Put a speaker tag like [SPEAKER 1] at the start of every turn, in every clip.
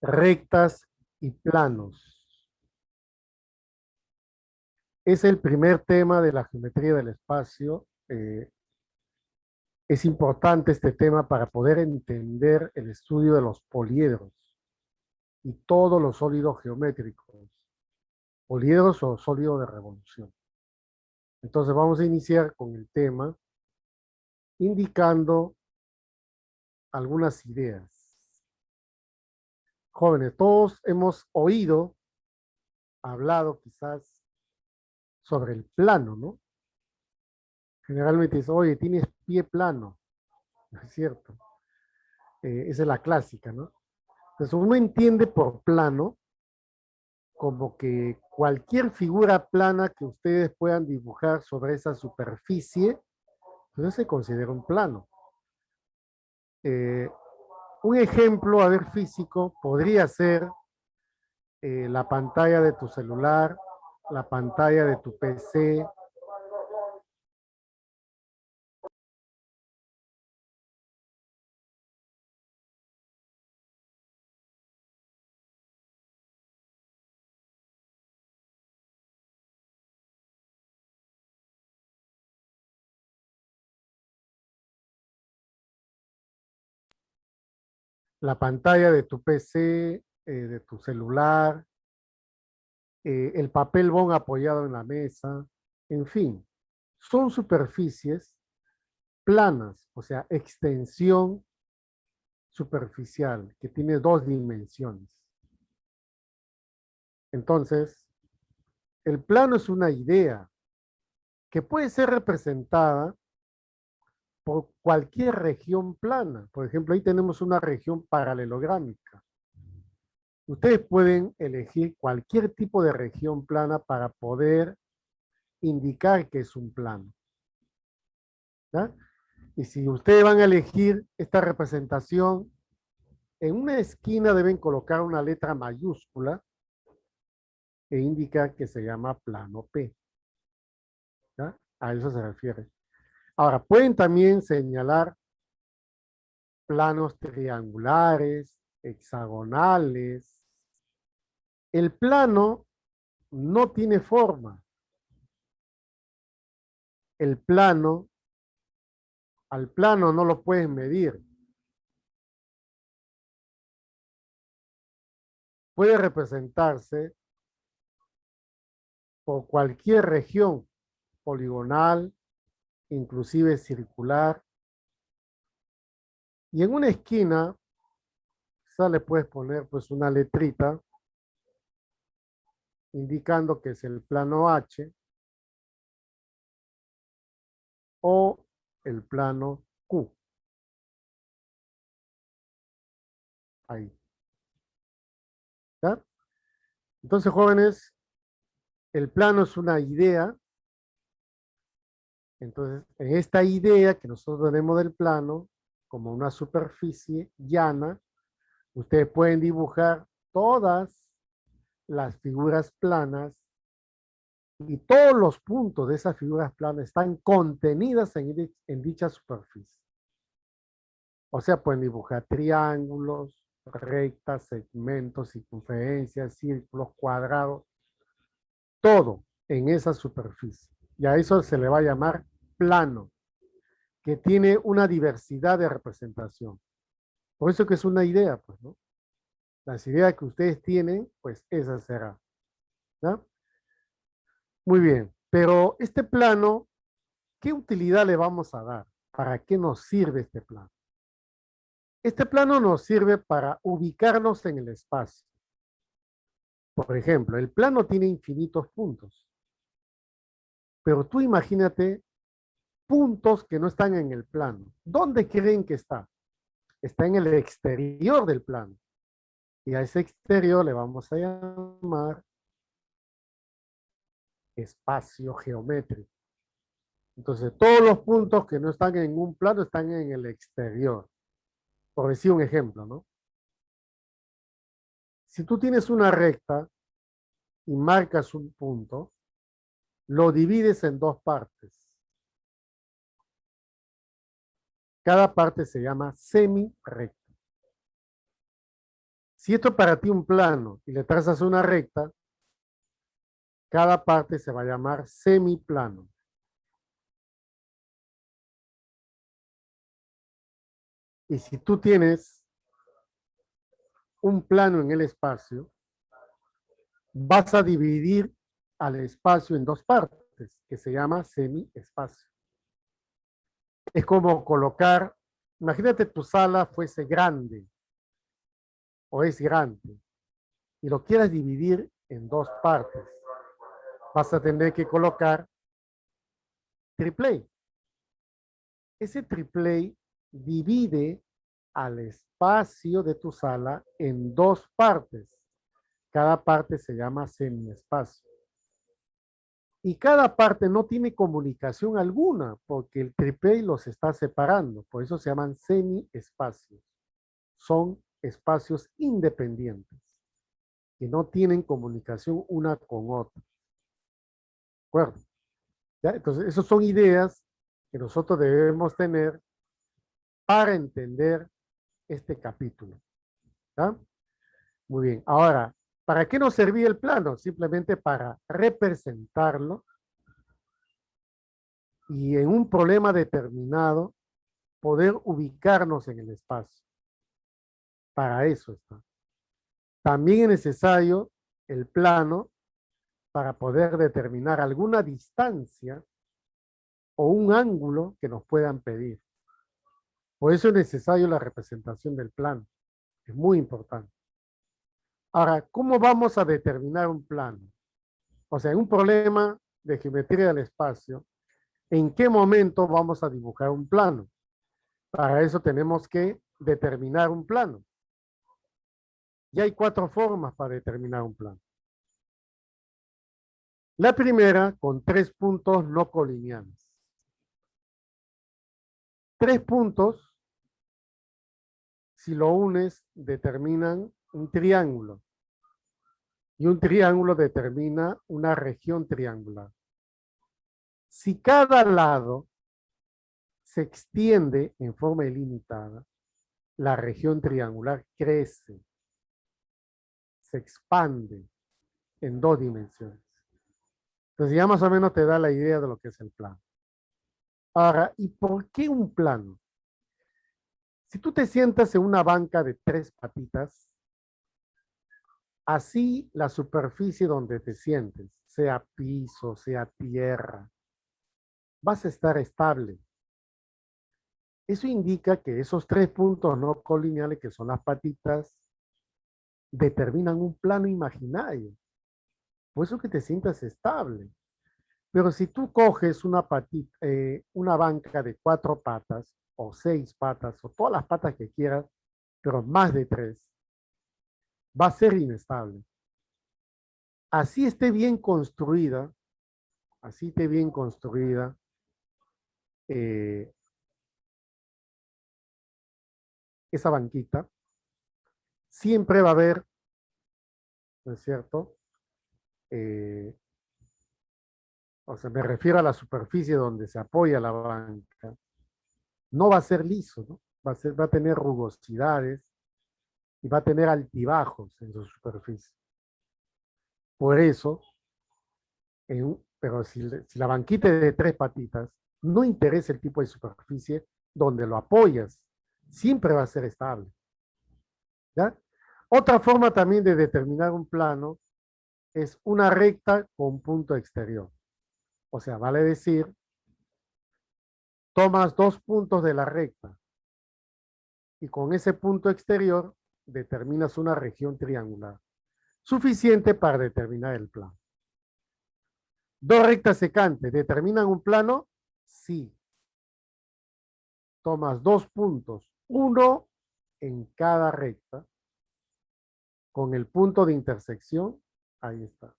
[SPEAKER 1] rectas y planos. Es el primer tema de la geometría del espacio. Es importante este tema para poder entender el estudio de los poliedros y todos los sólidos geométricos, poliedros o sólidos de revolución. Entonces vamos a iniciar con el tema indicando algunas ideas. Jóvenes, todos hemos oído, hablado quizás sobre el plano, ¿no? Generalmente dice, oye, tienes pie plano, ¿no es cierto? Esa es la clásica, ¿no? Entonces uno entiende por plano como que cualquier figura plana que ustedes puedan dibujar sobre esa superficie, entonces se considera un plano. Un ejemplo, a ver, físico, podría ser la pantalla de tu celular, la pantalla de tu PC. La pantalla de tu PC, de tu celular, el papel bond apoyado en la mesa, en fin, son superficies planas, o sea, extensión superficial, que tiene dos dimensiones. Entonces, el plano es una idea que puede ser representada por cualquier región plana. Por ejemplo, ahí tenemos una región paralelográmica. Ustedes pueden elegir cualquier tipo de región plana para poder indicar que es un plano. ¿Ya? Y si ustedes van a elegir esta representación, en una esquina deben colocar una letra mayúscula e indica que se llama plano P. ¿Ya? A eso se refiere. Ahora, pueden también señalar planos triangulares, hexagonales. El plano no tiene forma. El plano, al plano no lo puedes medir. Puede representarse por cualquier región poligonal, inclusive circular. Y en una esquina, quizá le puedes poner pues una letrita indicando que es el plano H o el plano Q. Ahí. ¿Ya? Entonces, jóvenes, el plano es una idea. Entonces, en esta idea que nosotros tenemos del plano, como una superficie llana, ustedes pueden dibujar todas las figuras planas y todos los puntos de esas figuras planas están contenidas en dicha superficie. O sea, pueden dibujar triángulos, rectas, segmentos, circunferencias, círculos, cuadrados, todo en esa superficie. Y a eso se le va a llamar plano, que tiene una diversidad de representación. Por eso que es una idea, pues, ¿no? Las ideas que ustedes tienen, pues esa será. ¿No? Muy bien, pero este plano, ¿qué utilidad le vamos a dar? ¿Para qué nos sirve este plano? Este plano nos sirve para ubicarnos en el espacio. Por ejemplo, el plano tiene infinitos puntos, pero tú imagínate puntos que no están en el plano. ¿Dónde creen que está? Está en el exterior del plano. Y a ese exterior le vamos a llamar espacio geométrico. Entonces, todos los puntos que no están en un plano están en el exterior. Por decir un ejemplo, ¿no? Si tú tienes una recta y marcas un punto, lo divides en dos partes. Cada parte se llama semi-recta. Si esto es para ti un plano y le trazas una recta, cada parte se va a llamar semiplano. Y si tú tienes un plano en el espacio, vas a dividir al espacio en dos partes, que se llama semiespacio. Es como colocar, imagínate tu sala fuese grande o es grande y lo quieras dividir en dos partes. Vas a tener que colocar triple. Ese triple divide al espacio de tu sala en dos partes. Cada parte se llama semiespacio. Y cada parte no tiene comunicación alguna porque el triple los está separando. Por eso se llaman semiespacios. Son espacios independientes que no tienen comunicación una con otra. ¿De acuerdo? ¿Ya? Entonces, esas son ideas que nosotros debemos tener para entender este capítulo. ¿Ya? Muy bien. Ahora, ¿para qué nos servía el plano? Simplemente para representarlo y en un problema determinado poder ubicarnos en el espacio. Para eso está. También es necesario el plano para poder determinar alguna distancia o un ángulo que nos puedan pedir. Por eso es necesario la representación del plano. Es muy importante. Ahora, ¿cómo vamos a determinar un plano? O sea, en un problema de geometría del espacio, ¿en qué momento vamos a dibujar un plano? Para eso tenemos que determinar un plano. Y hay 4 formas para determinar un plano. La primera, con 3 puntos no colineales. 3 puntos, si lo unes, determinan un triángulo. Y un triángulo determina una región triangular. Si cada lado se extiende en forma ilimitada, la región triangular crece, se expande en 2 dimensiones. Entonces ya más o menos te da la idea de lo que es el plano. Ahora, ¿y por qué un plano? Si tú te sientas en una banca de 3 patitas, así la superficie donde te sientes, sea piso, sea tierra, vas a estar estable. Eso indica que esos 3 puntos no colineales, que son las patitas, determinan un plano imaginario. Por eso que te sientas estable. Pero si tú coges una banca de 4 patas, o 6 patas, o todas las patas que quieras, pero más de 3, va a ser inestable. Así esté bien construida, así esté bien construida, esa banquita, siempre va a haber, ¿no es cierto? O sea, me refiero a la superficie donde se apoya la banca. No va a ser liso, ¿no? Va a tener rugosidades y va a tener altibajos en su superficie. Por eso, pero si la banquita es de 3 patitas, no interesa el tipo de superficie donde lo apoyas, siempre va a ser estable. ¿Ya? Otra forma también de determinar un plano es una recta con punto exterior. O sea, vale decir, tomas 2 puntos de la recta y con ese punto exterior determinas una región triangular, suficiente para determinar el plano. 2 rectas secantes, ¿determinan un plano? Sí. Tomas 2 puntos, uno en cada recta, con el punto de intersección, ahí está.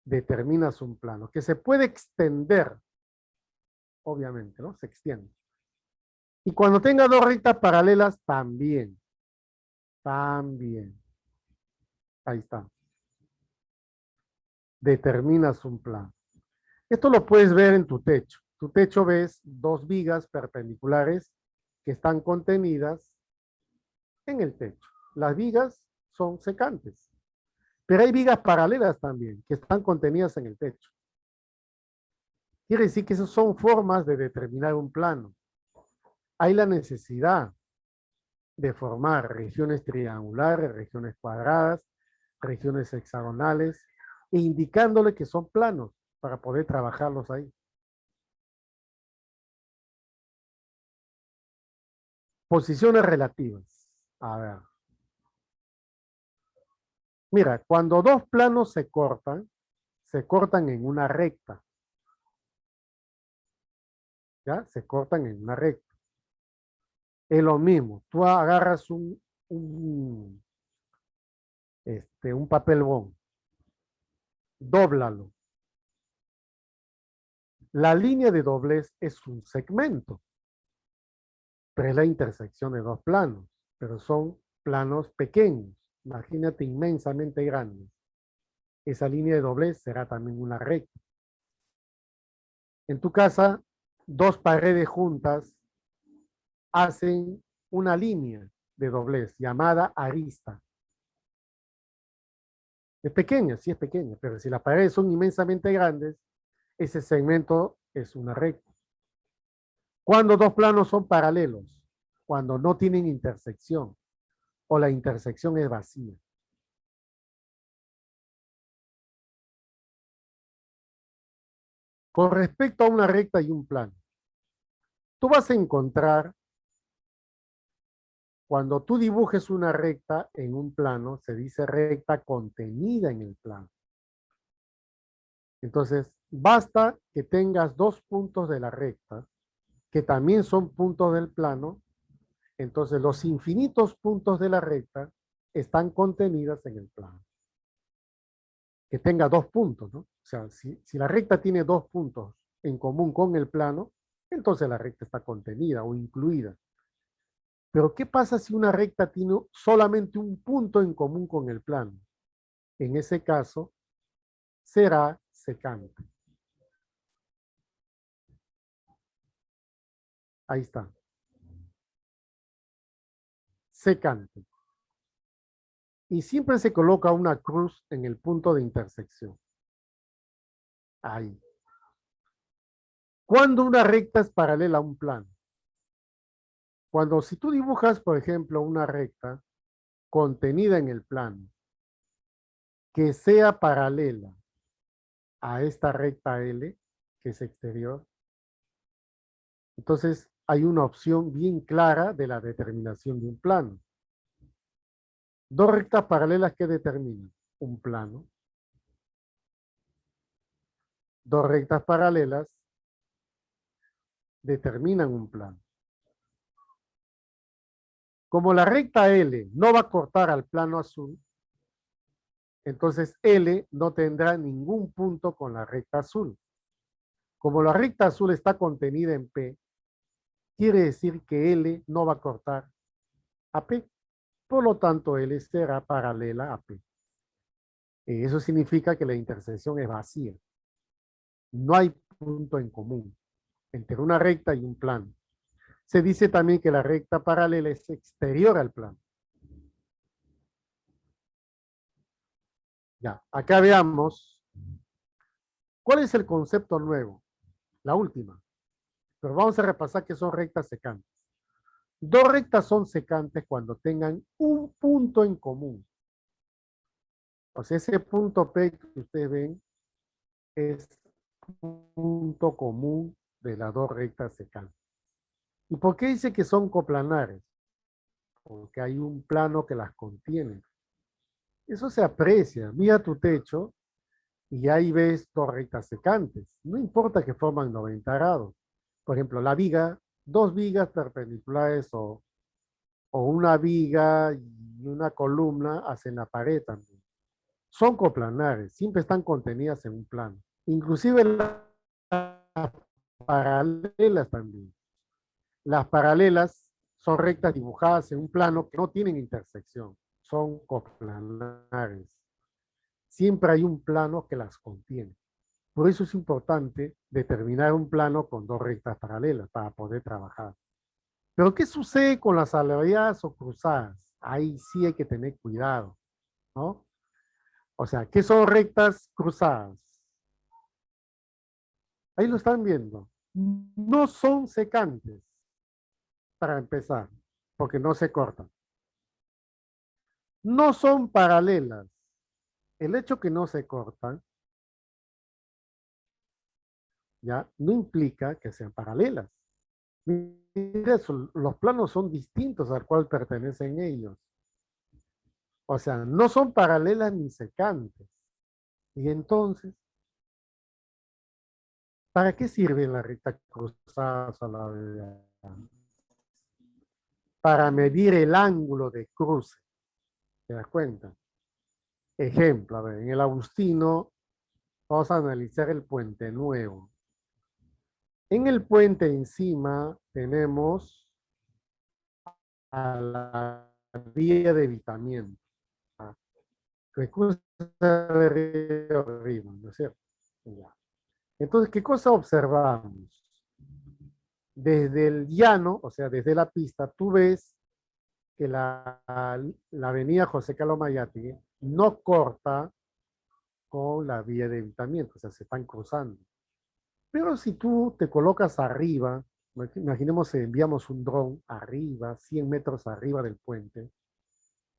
[SPEAKER 1] Determinas un plano que se puede extender, obviamente, ¿no? Se extiende. Y cuando tenga 2 rectas paralelas, también. También. Ahí está. Determinas un plano. Esto lo puedes ver en tu techo. Tu techo ves 2 vigas perpendiculares que están contenidas en el techo. Las vigas son secantes. Pero hay vigas paralelas también, que están contenidas en el techo. Quiere decir que esas son formas de determinar un plano. Hay la necesidad de formar regiones triangulares, regiones cuadradas, regiones hexagonales, e indicándole que son planos para poder trabajarlos ahí. Posiciones relativas. A ver. Mira, cuando dos planos se cortan en una recta. ¿Ya? Se cortan en una recta. Es lo mismo. Tú agarras un papel bond, dóblalo. La línea de doblez es un segmento, pero es la intersección de dos planos, pero son planos pequeños. Imagínate inmensamente grandes. Esa línea de doblez será también una recta. En tu casa, dos paredes juntas hacen una línea de doblez llamada arista. Es pequeña, sí es pequeña, pero si las paredes son inmensamente grandes, ese segmento es una recta. Cuando dos planos son paralelos, cuando no tienen intersección o la intersección es vacía. Con respecto a una recta y un plano, tú vas a encontrar, cuando tú dibujes una recta en un plano, se dice recta contenida en el plano. Entonces, basta que tengas dos puntos de la recta, que también son puntos del plano. Entonces, los infinitos puntos de la recta están contenidas en el plano. Que tenga dos puntos, ¿no? O sea, si la recta tiene dos puntos en común con el plano, entonces la recta está contenida o incluida. Pero, ¿qué pasa si una recta tiene solamente un punto en común con el plano? En ese caso, será secante. Ahí está. Secante. Y siempre se coloca una cruz en el punto de intersección. Ahí. Cuando una recta es paralela a un plano. Cuando si tú dibujas, por ejemplo, una recta contenida en el plano, que sea paralela a esta recta L, que es exterior, entonces hay una opción bien clara de la determinación de un plano. Dos rectas paralelas que determinan un plano. Dos rectas paralelas determinan un plano. Como la recta L no va a cortar al plano azul, entonces L no tendrá ningún punto con la recta azul. Como la recta azul está contenida en P, quiere decir que L no va a cortar a P. Por lo tanto, L será paralela a P. Eso significa que la intersección es vacía. No hay punto en común entre una recta y un plano. Se dice también que la recta paralela es exterior al plano. Ya, acá veamos cuál es el concepto nuevo. La última. Pero vamos a repasar qué son rectas secantes. Dos rectas son secantes cuando tengan un punto en común. O sea, ese punto P que ustedes ven es punto común de las dos rectas secantes. ¿Y por qué dice que son coplanares? Porque hay un plano que las contiene. Eso se aprecia. Mira tu techo y ahí ves dos rectas secantes. No importa que forman 90 grados. Por ejemplo, la viga, dos vigas perpendiculares o una viga y una columna hacen la pared también. Son coplanares, siempre están contenidas en un plano. Inclusive las paralelas también. Las paralelas son rectas dibujadas en un plano que no tienen intersección, son coplanares. Siempre hay un plano que las contiene. Por eso es importante determinar un plano con dos rectas paralelas para poder trabajar. Pero ¿qué sucede con las alineadas o cruzadas? Ahí sí hay que tener cuidado. ¿no? O sea, ¿qué son rectas cruzadas? Ahí lo están viendo. No son secantes, para empezar, porque no se cortan. No son paralelas. El hecho que no se cortan, ya, no implica que sean paralelas. Mira eso, los planos son distintos al cual pertenecen ellos. O sea, no son paralelas ni secantes. Y entonces, ¿para qué sirve la recta cruzada a la vez? Para medir el ángulo de cruce. ¿Te das cuenta? Ejemplo, a ver, en el Agustino vamos a analizar el puente nuevo. En el puente encima tenemos a la vía de evitamiento. Que cruza de río arriba, ¿no es cierto? Ya. Entonces, ¿qué cosa observamos? Desde el llano, o sea, desde la pista, tú ves que la avenida José Carlos Mayate no corta con la vía de evitamiento, o sea, se están cruzando. Pero si tú te colocas arriba, imaginemos que enviamos un dron arriba, 100 metros arriba del puente,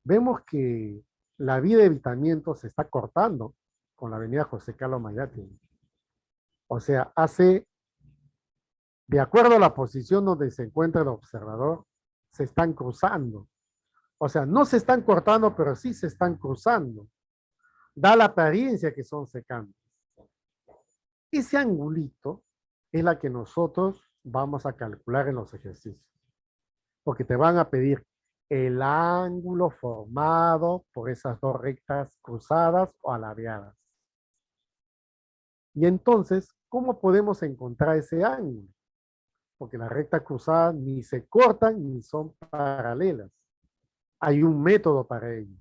[SPEAKER 1] vemos que la vía de evitamiento se está cortando con la avenida José Carlos Mayate. O sea, de acuerdo a la posición donde se encuentra el observador, se están cruzando. O sea, no se están cortando, pero sí se están cruzando. Da la apariencia que son secantes. Ese angulito es la que nosotros vamos a calcular en los ejercicios. Porque te van a pedir el ángulo formado por esas dos rectas cruzadas o alabeadas. Y entonces, ¿cómo podemos encontrar ese ángulo? Porque las rectas cruzadas ni se cortan ni son paralelas. Hay un método para ello.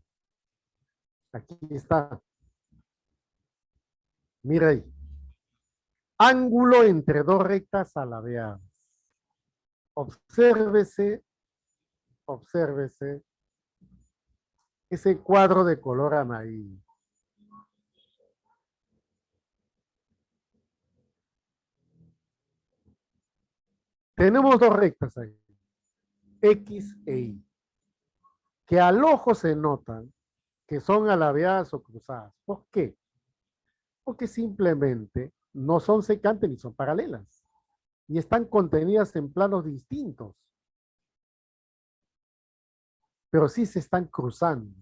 [SPEAKER 1] Aquí está. Mira ahí. Ángulo entre dos rectas alabeadas. Obsérvese, obsérvese ese cuadro de color amarillo. Tenemos dos rectas ahí, X e Y, que al ojo se notan que son alabeadas o cruzadas. ¿Por qué? Porque simplemente no son secantes ni son paralelas y están contenidas en planos distintos, pero sí se están cruzando.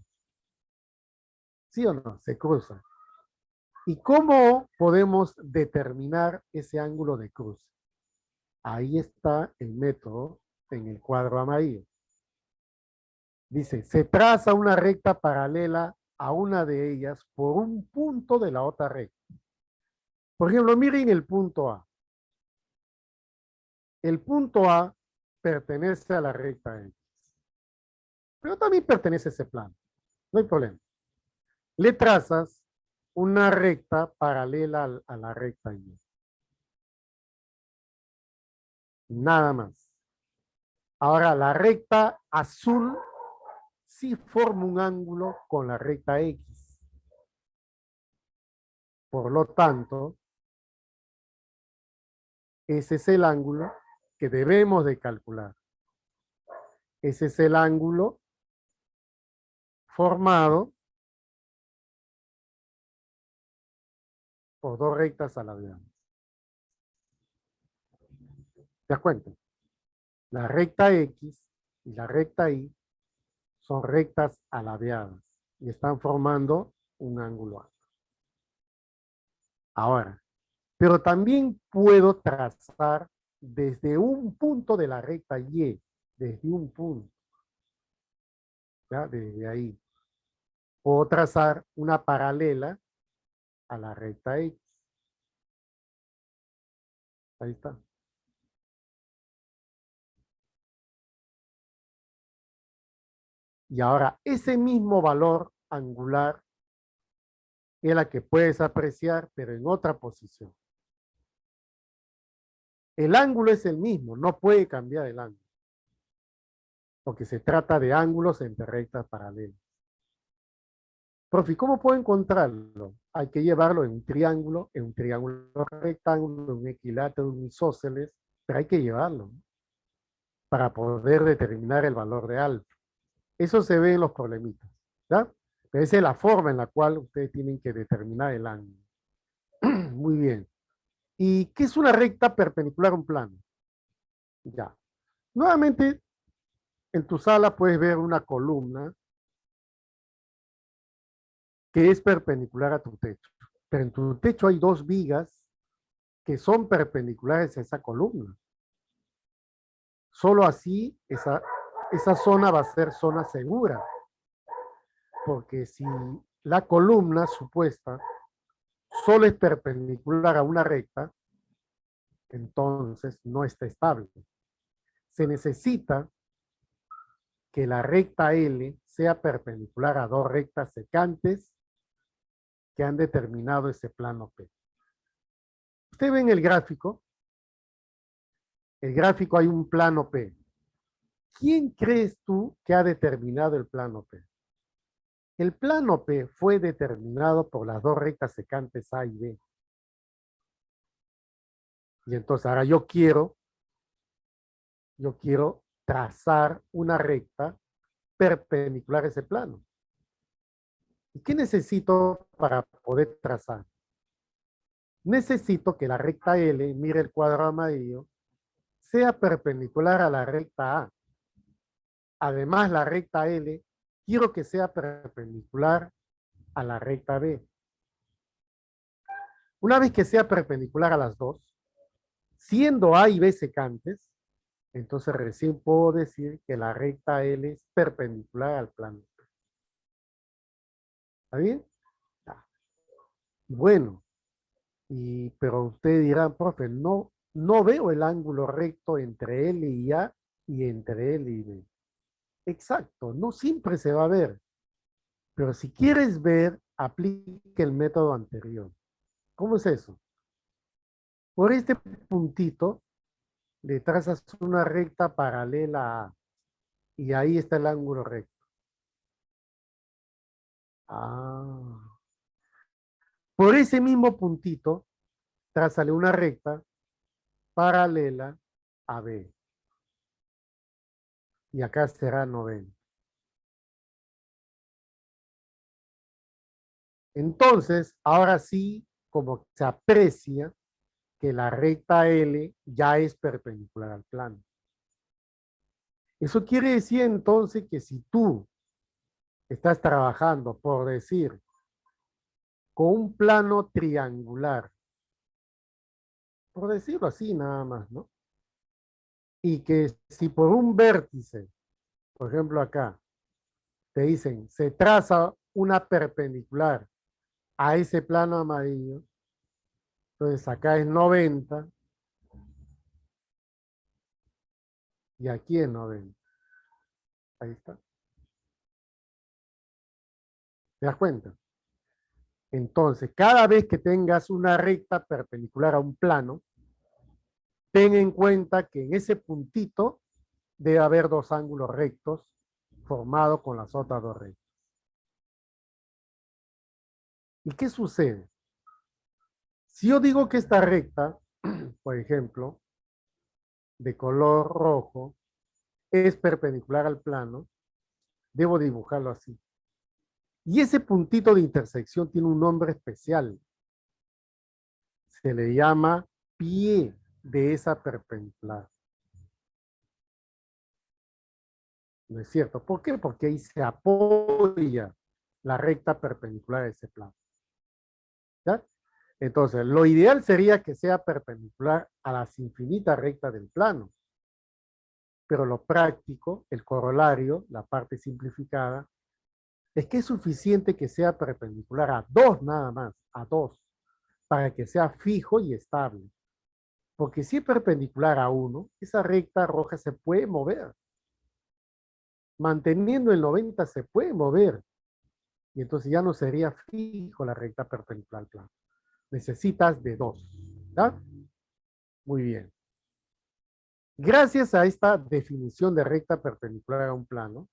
[SPEAKER 1] ¿Sí o no? Se cruzan. ¿Y cómo podemos determinar ese ángulo de cruce? Ahí está el método en el cuadro amarillo. Dice, se traza una recta paralela a una de ellas por un punto de la otra recta. Por ejemplo, miren el punto A. El punto A pertenece a la recta X, pero también pertenece a ese plano. No hay problema. Le trazas una recta paralela a la recta Y. Nada más. Ahora, la recta azul sí forma un ángulo con la recta X. Por lo tanto, ese es el ángulo que debemos de calcular. Ese es el ángulo formado por dos rectas alabeadas. ¿Te das cuenta? La recta X y la recta Y son rectas alabeadas y están formando un ángulo alto. Ahora, pero también puedo trazar desde un punto de la recta Y, desde un punto, ¿ya? Desde ahí. Puedo trazar una paralela a la recta X. Ahí está. Y ahora, ese mismo valor angular es la que puedes apreciar, pero en otra posición. El ángulo es el mismo, no puede cambiar el ángulo, porque se trata de ángulos entre rectas paralelas. Profe, ¿cómo puedo encontrarlo? Hay que llevarlo en un triángulo rectángulo, en un equilátero, en un isósceles, pero hay que llevarlo para poder determinar el valor de alfa. Eso se ve en los problemitas, ¿ya? Pero esa es la forma en la cual ustedes tienen que determinar el ángulo. Muy bien. ¿Y qué es una recta perpendicular a un plano? Ya. Nuevamente, en tu sala puedes ver una columna que es perpendicular a tu techo. Pero en tu techo hay dos vigas que son perpendiculares a esa columna. Solo así esa zona va a ser zona segura. Porque si la columna supuesta solo es perpendicular a una recta, entonces no está estable. Se necesita que la recta L sea perpendicular a dos rectas secantes que han determinado ese plano P. Usted ve en el gráfico hay un plano P. ¿Quién crees tú que ha determinado el plano P? El plano P fue determinado por las dos rectas secantes A y B. Y entonces ahora yo quiero trazar una recta perpendicular a ese plano. ¿Y qué necesito para poder trazar? Necesito que la recta L, mire el cuadro amarillo, sea perpendicular a la recta A. Además, la recta L, quiero que sea perpendicular a la recta B. Una vez que sea perpendicular a las dos, siendo A y B secantes, entonces recién puedo decir que la recta L es perpendicular al plano. ¿Está bien? Bueno, pero usted dirá, profe, no veo el ángulo recto entre L y A y entre L y B. Exacto, no siempre se va a ver. Pero si quieres ver, aplique el método anterior. ¿Cómo es eso? Por este puntito le trazas una recta paralela a y ahí está el ángulo recto. Ah. Por ese mismo puntito, trázale una recta paralela a B. Y acá será 90. Entonces, ahora sí, como se aprecia que la recta L ya es perpendicular al plano. Eso quiere decir entonces que si tú estás trabajando, por decir, con un plano triangular, por decirlo así nada más, ¿no? Y que si por un vértice, por ejemplo acá, te dicen, se traza una perpendicular a ese plano amarillo, entonces acá es 90 y aquí es 90. Ahí está. ¿Te das cuenta? Entonces, cada vez que tengas una recta perpendicular a un plano, ten en cuenta que en ese puntito debe haber dos ángulos rectos formados con las otras dos rectas. ¿Y qué sucede? Si yo digo que esta recta, por ejemplo, de color rojo, es perpendicular al plano, debo dibujarlo así. Y ese puntito de intersección tiene un nombre especial. Se le llama pie de esa perpendicular. ¿No es cierto? ¿Por qué? Porque ahí se apoya la recta perpendicular a ese plano. ¿Ya? Entonces, lo ideal sería que sea perpendicular a las infinitas rectas del plano. Pero lo práctico, el corolario, la parte simplificada, es que es suficiente que sea perpendicular a dos nada más, a dos, para que sea fijo y estable. Porque si es perpendicular a uno, esa recta roja se puede mover. Manteniendo el 90 se puede mover. Y entonces ya no sería fijo la recta perpendicular al plano. Necesitas de dos. ¿Ya? Muy bien. Gracias a esta definición de recta perpendicular a un plano,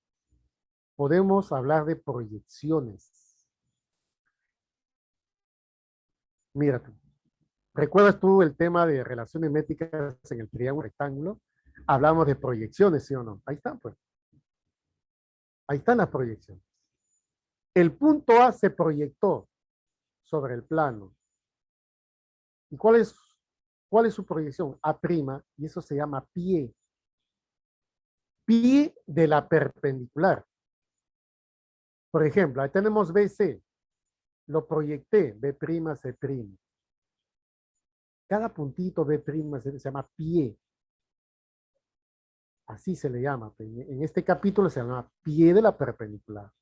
[SPEAKER 1] podemos hablar de proyecciones. Mira tú. ¿Recuerdas tú el tema de relaciones métricas en el triángulo rectángulo? Hablamos de proyecciones, ¿sí o no? Ahí están, pues. Ahí están las proyecciones. El punto A se proyectó sobre el plano. ¿Y cuál es su proyección? A', y eso se llama pie. Pie de la perpendicular. Por ejemplo, ahí tenemos BC. Lo proyecté, B', C'. Cada puntito B', se llama pie. Así se le llama. En este capítulo se llama pie de la perpendicular.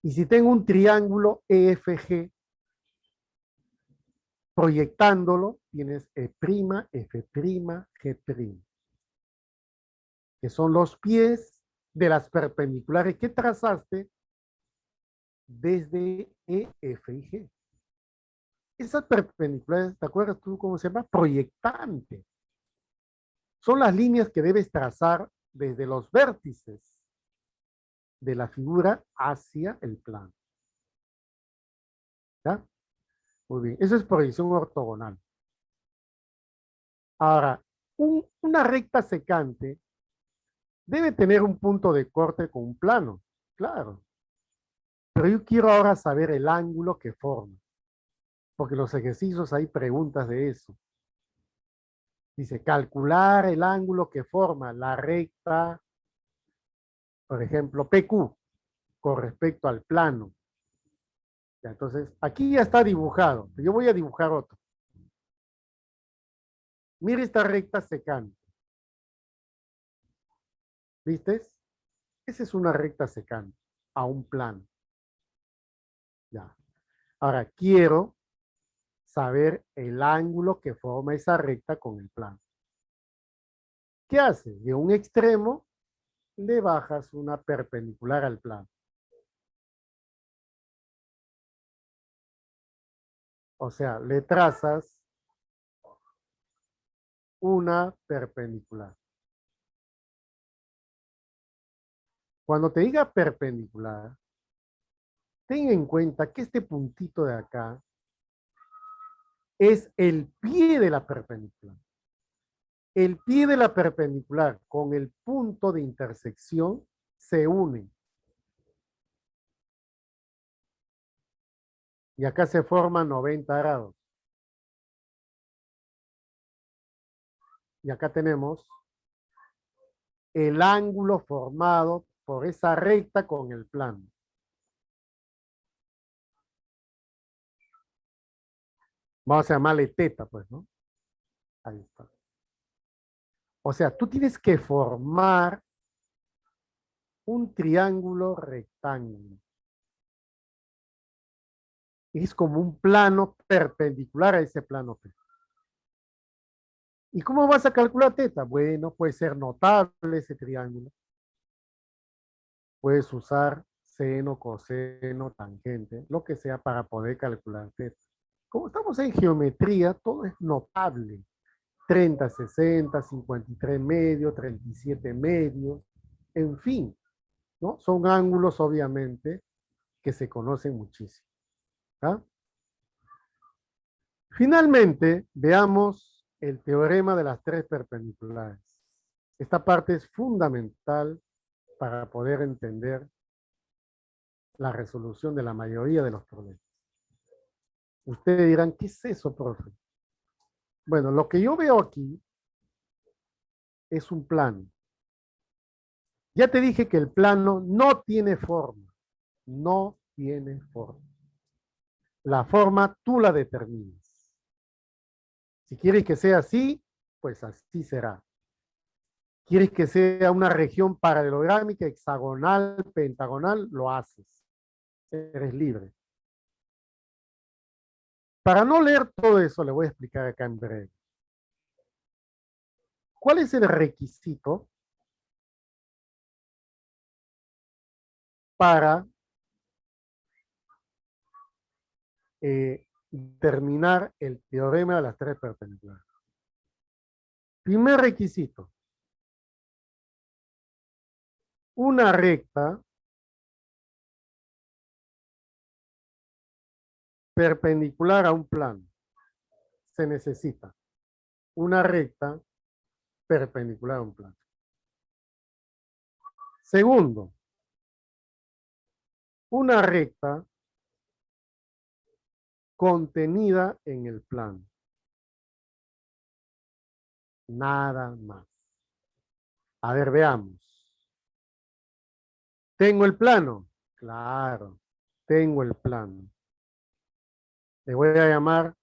[SPEAKER 1] Y si tengo un triángulo EFG, proyectándolo, tienes E', F', G', que son los pies de las perpendiculares que trazaste desde E, F y G. Esas perpendiculares, ¿te acuerdas tú cómo se llama? Proyectante. Son las líneas que debes trazar desde los vértices de la figura hacia el plano. ¿Ya? Muy bien. Eso es proyección ortogonal. Ahora, una recta secante debe tener un punto de corte con un plano, claro. Pero yo quiero ahora saber el ángulo que forma, porque en los ejercicios hay preguntas de eso. Dice, calcular el ángulo que forma la recta, por ejemplo, PQ, con respecto al plano. Ya, entonces, aquí ya está dibujado. Yo voy a dibujar otro. Mira esta recta secante. ¿Viste? Esa es una recta secante a un plano. Ya. Ahora, quiero saber el ángulo que forma esa recta con el plano. ¿Qué hace? De un extremo le bajas una perpendicular al plano. O sea, le trazas una perpendicular. Cuando te diga perpendicular, ten en cuenta que este puntito de acá es el pie de la perpendicular. El pie de la perpendicular con el punto de intersección se unen. Y acá se forman 90 grados. Y acá tenemos el ángulo formado por esa recta con el plano. Vamos a llamarle teta, pues, ¿no? Ahí está. O sea, tú tienes que formar un triángulo rectángulo. Es como un plano perpendicular a ese plano. ¿Y cómo vas a calcular teta? Bueno, puede ser notable ese triángulo. Puedes usar seno, coseno, tangente, lo que sea para poder calcular teta. Como estamos en geometría, todo es notable. 30, 60, 53 medios, 37 medios, en fin, ¿no? Son ángulos, obviamente, que se conocen muchísimo. ¿Ah? Finalmente, veamos el teorema de las tres perpendiculares. Esta parte es fundamental para poder entender la resolución de la mayoría de los problemas. Ustedes dirán, ¿qué es eso, profe? Bueno, lo que yo veo aquí es un plano. Ya te dije que el plano no tiene forma. No tiene forma. La forma tú la determinas. Si quieres que sea así, pues así será. Quieres que sea una región paralelogámica, hexagonal, pentagonal, lo haces. Eres libre. Para no leer todo eso, le voy a explicar acá en breve. ¿Cuál es el requisito para determinar el teorema de las tres perpendiculares? Primer requisito. Una recta perpendicular a un plano, se necesita una recta perpendicular a un plano. Segundo, una recta contenida en el plano. Nada más. A ver, veamos. ¿Tengo el plano? Claro, tengo el plano. Le voy a llamar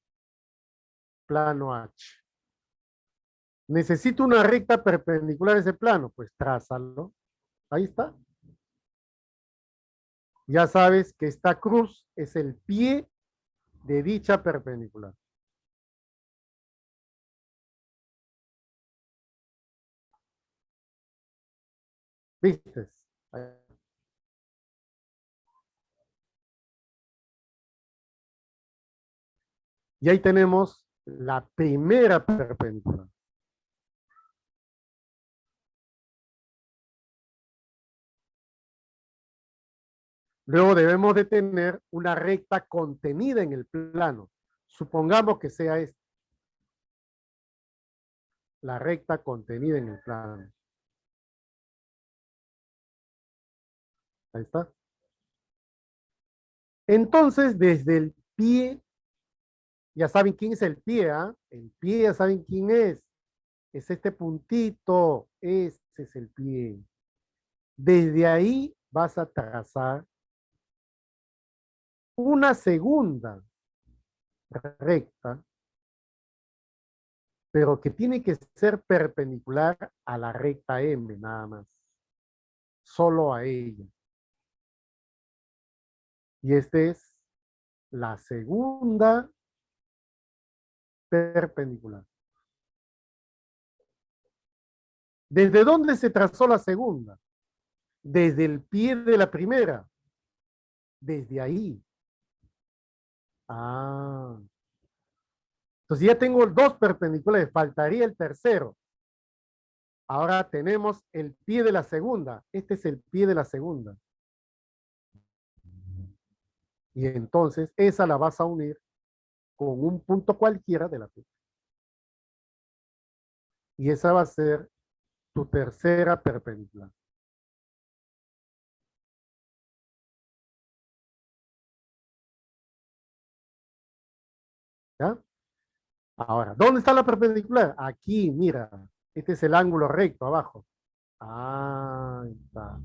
[SPEAKER 1] plano H. Necesito una recta perpendicular a ese plano. Pues trázalo. Ahí está. Ya sabes que esta cruz es el pie de dicha perpendicular. ¿Viste? Y ahí tenemos la primera perpendicular. Luego debemos de tener una recta contenida en el plano. Supongamos que sea esta. La recta contenida en el plano. Ahí está. Entonces, desde el pie, ya saben quién es el pie, ¿ah? El pie, ya saben quién es. Es este puntito. Este es el pie. Desde ahí vas a trazar una segunda recta, pero que tiene que ser perpendicular a la recta M, nada más. Solo a ella. Y esta es la segunda perpendicular. ¿Desde dónde se trazó la segunda? Desde el pie de la primera. Desde ahí. Ah. Entonces ya tengo dos perpendiculares. Faltaría el tercero. Ahora tenemos el pie de la segunda. Este es el pie de la segunda. Y entonces esa la vas a unir con un punto cualquiera de la pista. Y esa va a ser tu tercera perpendicular. ¿Ya? Ahora, ¿dónde está la perpendicular? Aquí, mira. Este es el ángulo recto abajo. Ahí está.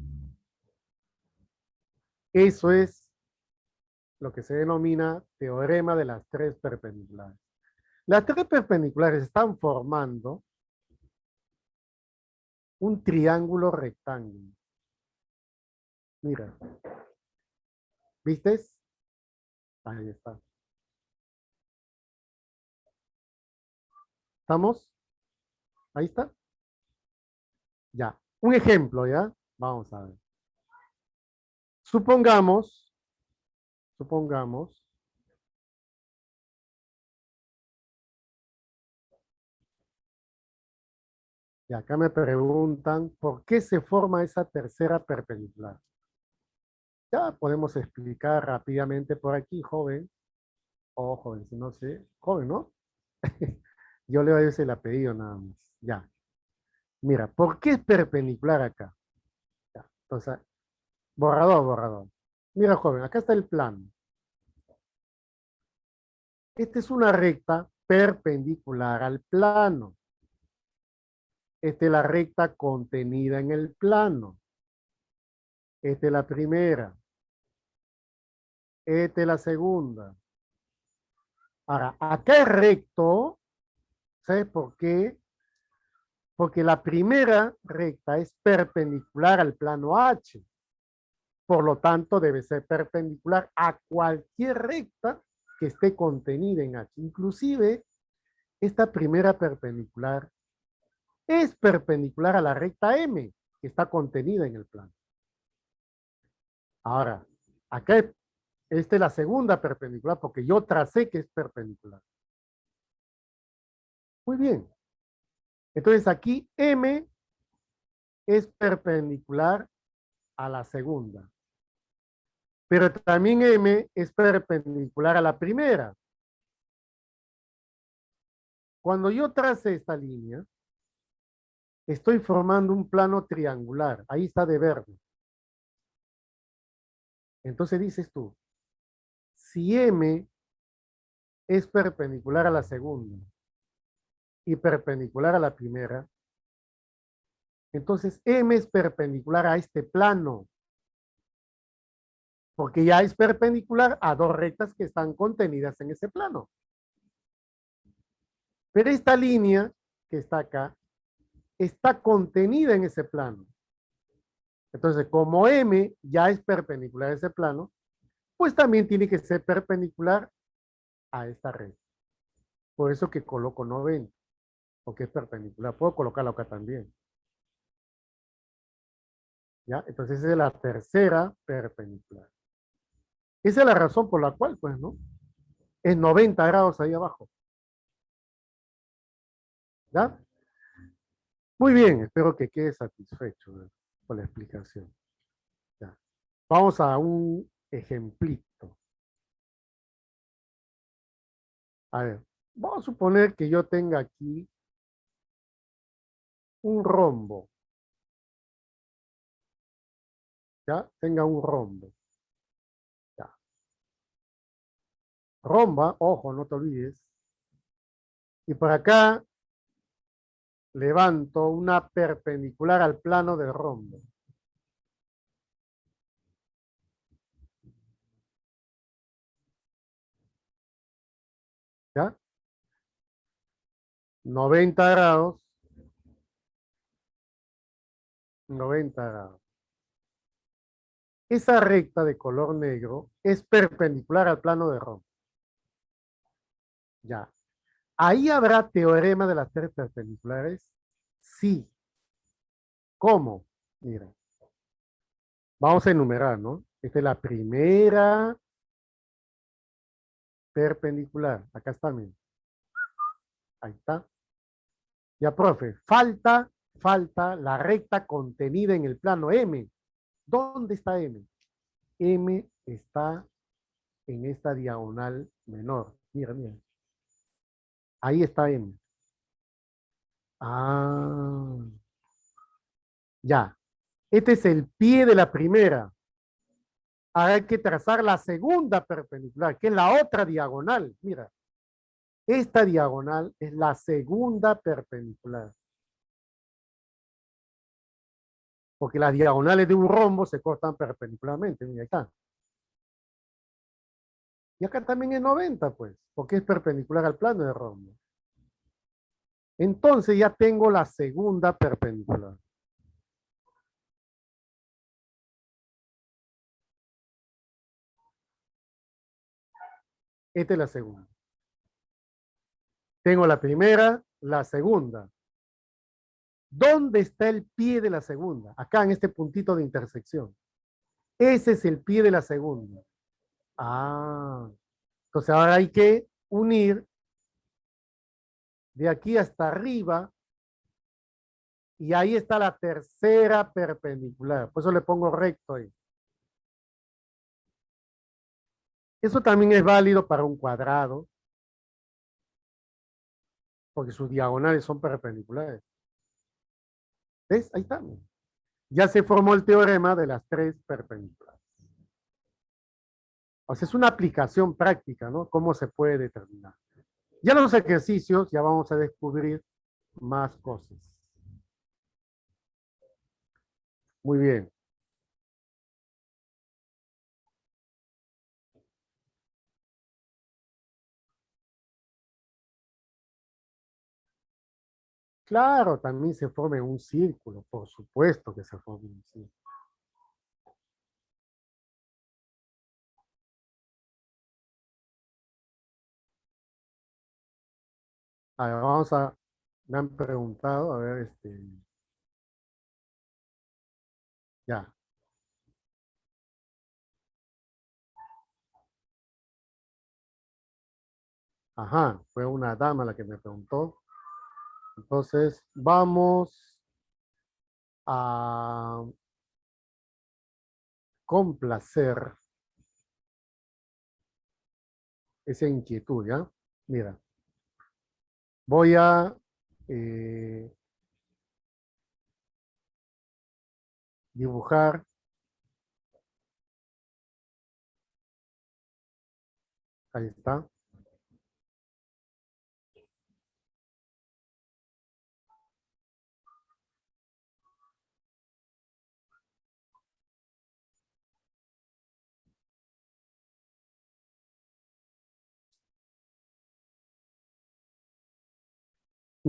[SPEAKER 1] Eso es lo que se denomina teorema de las tres perpendiculares. Las tres perpendiculares están formando un triángulo rectángulo. Mira. ¿Viste? Ahí está. ¿Estamos? Ahí está. Ya. Un ejemplo, ¿ya? Vamos a ver. Supongamos, y acá me preguntan, ¿por qué se forma esa tercera perpendicular? Ya podemos explicar rápidamente por aquí, joven, o joven, si no sé, joven, ¿no? Yo le voy a decir el apellido nada más. Ya. Mira, ¿por qué es perpendicular acá? Ya. Entonces, borrador, borrador. Mira, joven, acá está el plano. Esta es una recta perpendicular al plano. Esta es la recta contenida en el plano. Esta es la primera. Esta es la segunda. Ahora, acá es recto. ¿Sabes por qué? Porque la primera recta es perpendicular al plano H. Por lo tanto, debe ser perpendicular a cualquier recta que esté contenida en H. Inclusive, esta primera perpendicular es perpendicular a la recta M, que está contenida en el plano. Ahora, acá esta es la segunda perpendicular porque yo tracé que es perpendicular. Muy bien. Entonces aquí M es perpendicular a la segunda. Pero también M es perpendicular a la primera. Cuando yo trace esta línea, estoy formando un plano triangular. Ahí está de verde. Entonces dices tú, si M es perpendicular a la segunda y perpendicular a la primera, entonces M es perpendicular a este plano, porque ya es perpendicular a dos rectas que están contenidas en ese plano. Pero esta línea que está acá está contenida en ese plano. Entonces, como M ya es perpendicular a ese plano, pues también tiene que ser perpendicular a esta recta. Por eso que coloco 90, porque es perpendicular. Puedo colocarlo acá también. ¿Ya? Entonces, esa es la tercera perpendicular. Esa es la razón por la cual, pues, ¿no? Es 90 grados ahí abajo. ¿Ya? Muy bien, espero que quede satisfecho, ¿no?, con la explicación. ¿Ya? Vamos a un ejemplito. A ver, vamos a suponer que yo tenga aquí un rombo. ¿Ya? Tenga un rombo. ¿Ya? Romba, ojo, no te olvides. Y por acá levanto una perpendicular al plano del rombo. ¿Ya? 90 grados. 90 grados. Esa recta de color negro es perpendicular al plano de rombo. Ya. ¿Ahí habrá teorema de las tres perpendiculares? Sí. ¿Cómo? Mira, vamos a enumerar, ¿no? Esta es la primera perpendicular. Acá está, mira. Ahí está. Ya, profe, falta la recta contenida en el plano M. ¿Dónde está M? M está en esta diagonal menor. Mira, mira. Ahí está M. Ah, ya. Este es el pie de la primera. Ahora hay que trazar la segunda perpendicular, que es la otra diagonal. Mira, esta diagonal es la segunda perpendicular. Porque las diagonales de un rombo se cortan perpendicularmente. Mira, ahí está. Y acá también es 90, pues, porque es perpendicular al plano de rombo. Entonces ya tengo la segunda perpendicular. Esta es la segunda. Tengo la primera, la segunda. ¿Dónde está el pie de la segunda? Acá en este puntito de intersección. Ese es el pie de la segunda. Ah, entonces ahora hay que unir de aquí hasta arriba y ahí está la tercera perpendicular. Por eso le pongo recto ahí. Eso también es válido para un cuadrado, porque sus diagonales son perpendiculares. ¿Ves? Ahí está. Ya se formó el teorema de las tres perpendiculares. O sea, es una aplicación práctica, ¿no? ¿Cómo se puede determinar? Ya en los ejercicios ya vamos a descubrir más cosas. Muy bien. Claro, también se forma en un círculo, por supuesto que se forma en un círculo. A ver, me han preguntado, a ver, ya. Ajá, fue una dama la que me preguntó. Entonces, vamos a complacer esa inquietud, ¿ya? Mira, voy a eh, dibujar. Ahí está.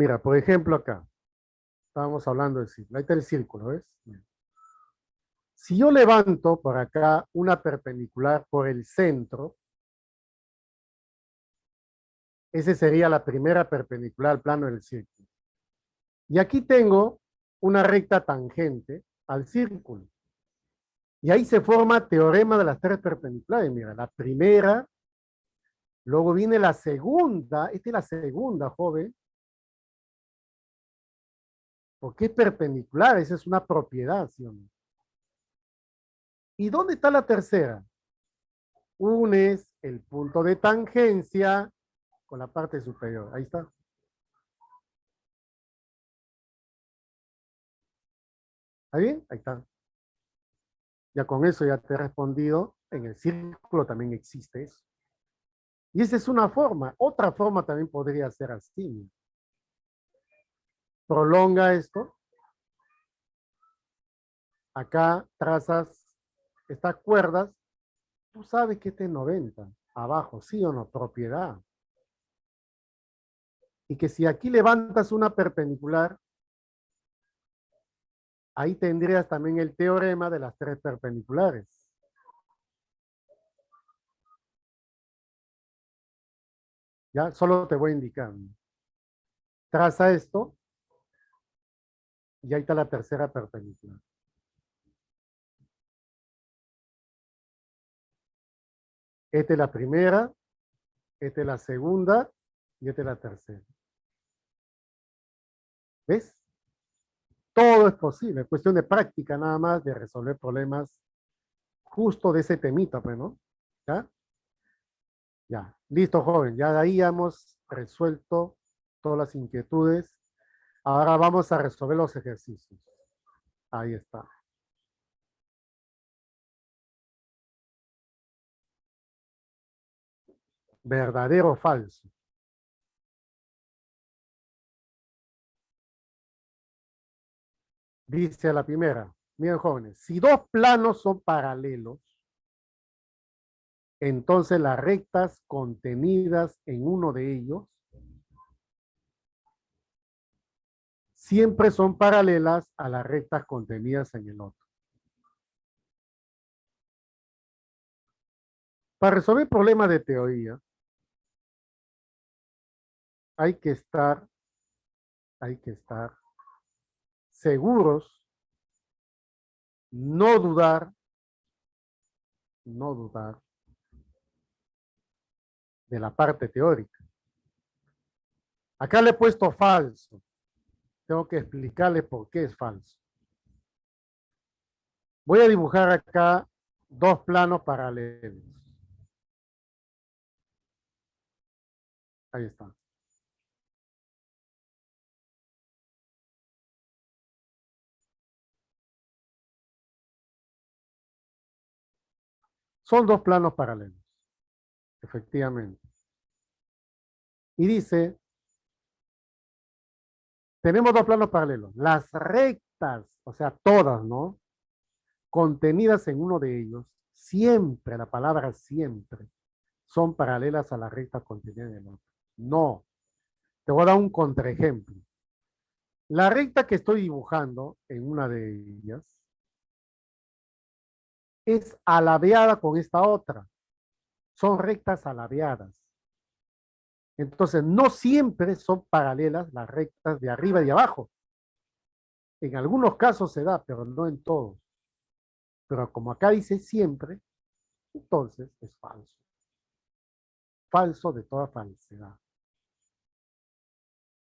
[SPEAKER 1] Mira, por ejemplo, acá. Estábamos hablando del círculo. Ahí está el círculo, ¿ves? Si yo levanto por acá una perpendicular por el centro, esa sería la primera perpendicular al plano del círculo. Y aquí tengo una recta tangente al círculo. Y ahí se forma teorema de las tres perpendiculares. Mira, la primera, luego viene la segunda. Esta es la segunda, joven. Porque es perpendicular, esa es una propiedad, ¿sí o no? ¿Y dónde está la tercera? Unes el punto de tangencia con la parte superior. Ahí está. ¿Está bien? Ahí está. Ya con eso ya te he respondido. En el círculo también existe eso. Y esa es una forma. Otra forma también podría ser así. Prolonga esto. Acá trazas estas cuerdas. Tú sabes que este es 90. Abajo, ¿sí o no? Propiedad. Y que si aquí levantas una perpendicular, ahí tendrías también el teorema de las tres perpendiculares. Ya, solo te voy a indicar. Traza esto y ahí está la tercera perpendicular. Esta es la primera, esta es la segunda y esta es la tercera. ¿Ves? Todo es posible. Es cuestión de práctica nada más, de resolver problemas justo de ese temita, pues, ¿no? ¿Ya? Ya. Listo, joven. Ya de ahí hemos resuelto todas las inquietudes. Ahora vamos a resolver los ejercicios. Ahí está. ¿Verdadero o falso? Dice la primera. Miren, jóvenes, si dos planos son paralelos, entonces las rectas contenidas en uno de ellos siempre son paralelas a las rectas contenidas en el otro. Para resolver problemas de teoría, hay que estar, hay que estar seguros, no dudar, no dudar de la parte teórica. Acá le he puesto falso. Tengo que explicarle por qué es falso. Voy a dibujar acá dos planos paralelos. Ahí está. Son dos planos paralelos, efectivamente. Y dice, tenemos dos planos paralelos. Las rectas, o sea, todas, ¿no? Contenidas en uno de ellos, siempre, la palabra siempre, son paralelas a la recta contenida en el otro. No. Te voy a dar un contraejemplo. La recta que estoy dibujando en una de ellas es alabeada con esta otra. Son rectas alabeadas. Entonces, no siempre son paralelas las rectas de arriba y de abajo. En algunos casos se da, pero no en todos. Pero como acá dice siempre, entonces es falso. Falso de toda falsedad.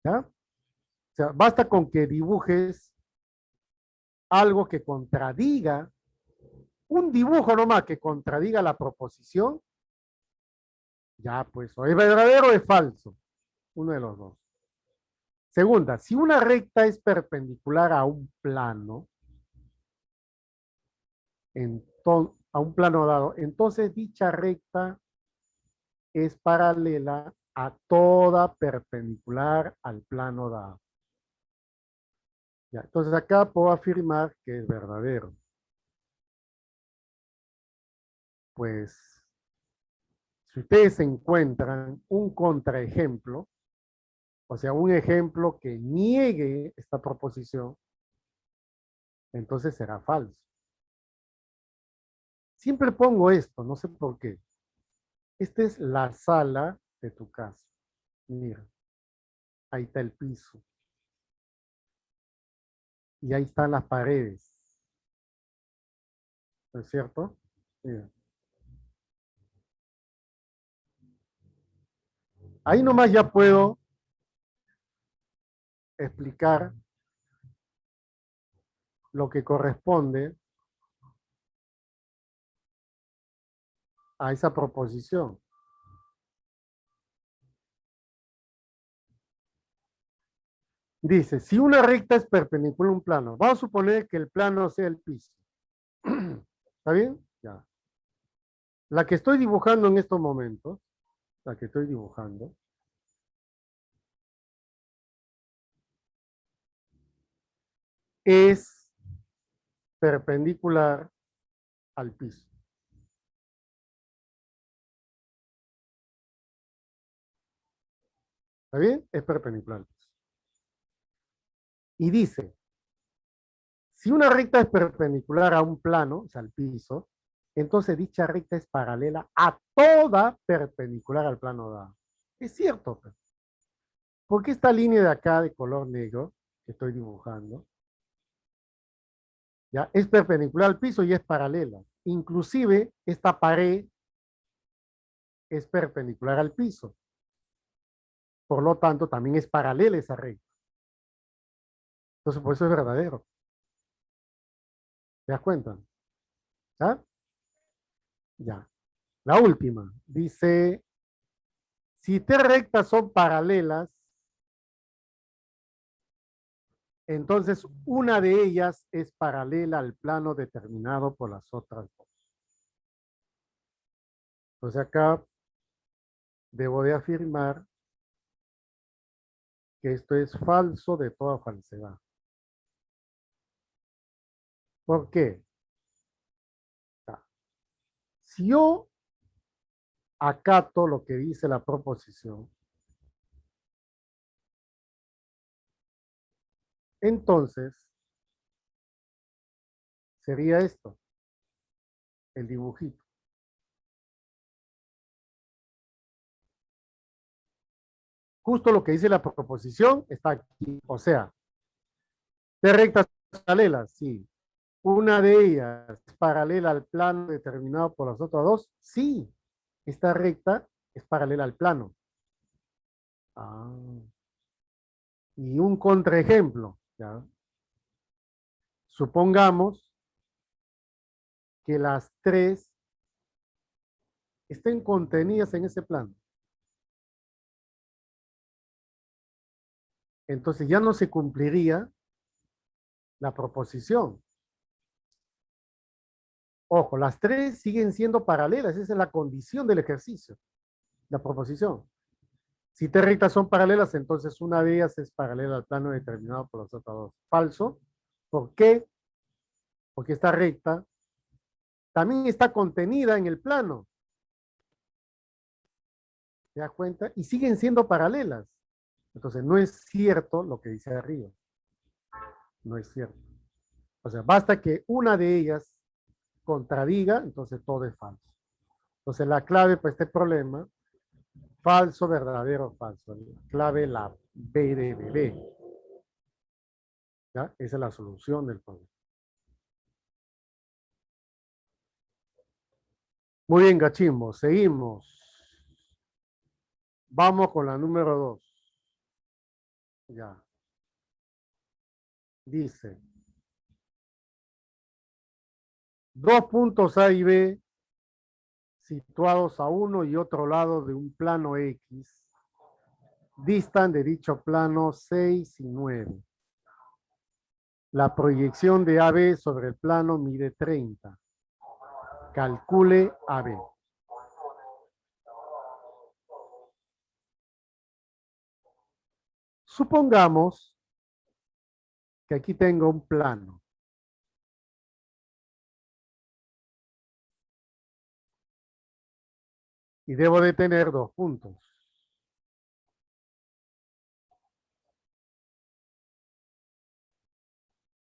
[SPEAKER 1] ¿Ya? O sea, basta con que dibujes algo que contradiga, un dibujo nomás que contradiga la proposición, Ya, pues, o es verdadero o es falso. Uno de los dos. Segunda, si una recta es perpendicular a un plano, a un plano dado, entonces dicha recta es paralela a toda perpendicular al plano dado. Ya, entonces acá puedo afirmar que es verdadero. Pues, si ustedes encuentran un contraejemplo, o sea, un ejemplo que niegue esta proposición, entonces será falso. Siempre pongo esto, no sé por qué. Esta es la sala de tu casa. Mira, ahí está el piso. Y ahí están las paredes. ¿No es cierto? Mira. Ahí nomás ya puedo explicar lo que corresponde a esa proposición. Dice, si una recta es perpendicular a un plano, vamos a suponer que el plano sea el piso. ¿Está bien? Ya. La que estoy dibujando en estos momentos, la que estoy dibujando, es perpendicular al piso. ¿Está bien? Es perpendicular al piso. Y dice, si una recta es perpendicular a un plano, o sea, al piso, entonces dicha recta es paralela a toda perpendicular al plano dado. Es cierto, pues. Porque esta línea de acá de color negro que estoy dibujando, ya es perpendicular al piso y es paralela. Inclusive esta pared es perpendicular al piso. Por lo tanto, también es paralela esa recta. Entonces, por eso es verdadero. ¿Te das cuenta? ¿Ya? Ya. La última. Dice, si tres rectas son paralelas, entonces una de ellas es paralela al plano determinado por las otras dos. Entonces acá debo de afirmar que esto es falso de toda falsedad. ¿Por qué? Si yo acato lo que dice la proposición, entonces sería esto, el dibujito. Justo lo que dice la proposición está aquí. O sea, de rectas paralelas, sí. Una de ellas es paralela al plano determinado por las otras dos, sí. Esta recta es paralela al plano. Ah. Y un contraejemplo, ¿ya? Supongamos que las tres estén contenidas en ese plano. Entonces ya no se cumpliría la proposición. Ojo, las tres siguen siendo paralelas, esa es la condición del ejercicio, la proposición. Si tres rectas son paralelas, entonces una de ellas es paralela al plano determinado por las otras dos. Falso. ¿Por qué? Porque esta recta también está contenida en el plano. ¿Te das cuenta? Y siguen siendo paralelas. Entonces no es cierto lo que dice arriba. No es cierto. O sea, basta que una de ellas contradiga, entonces todo es falso. Entonces la clave para este problema, falso, verdadero, falso. La clave la B de bebé. ¿Ya? Esa es la solución del problema. Muy bien, Gachimbo. Seguimos. Vamos con la número 2. Ya. Dice, dos puntos A y B situados a uno y otro lado de un plano X, distan de dicho plano 6 y 9. La proyección de AB sobre el plano mide 30. Calcule AB. Supongamos que aquí tengo un plano. Y debo de tener dos puntos.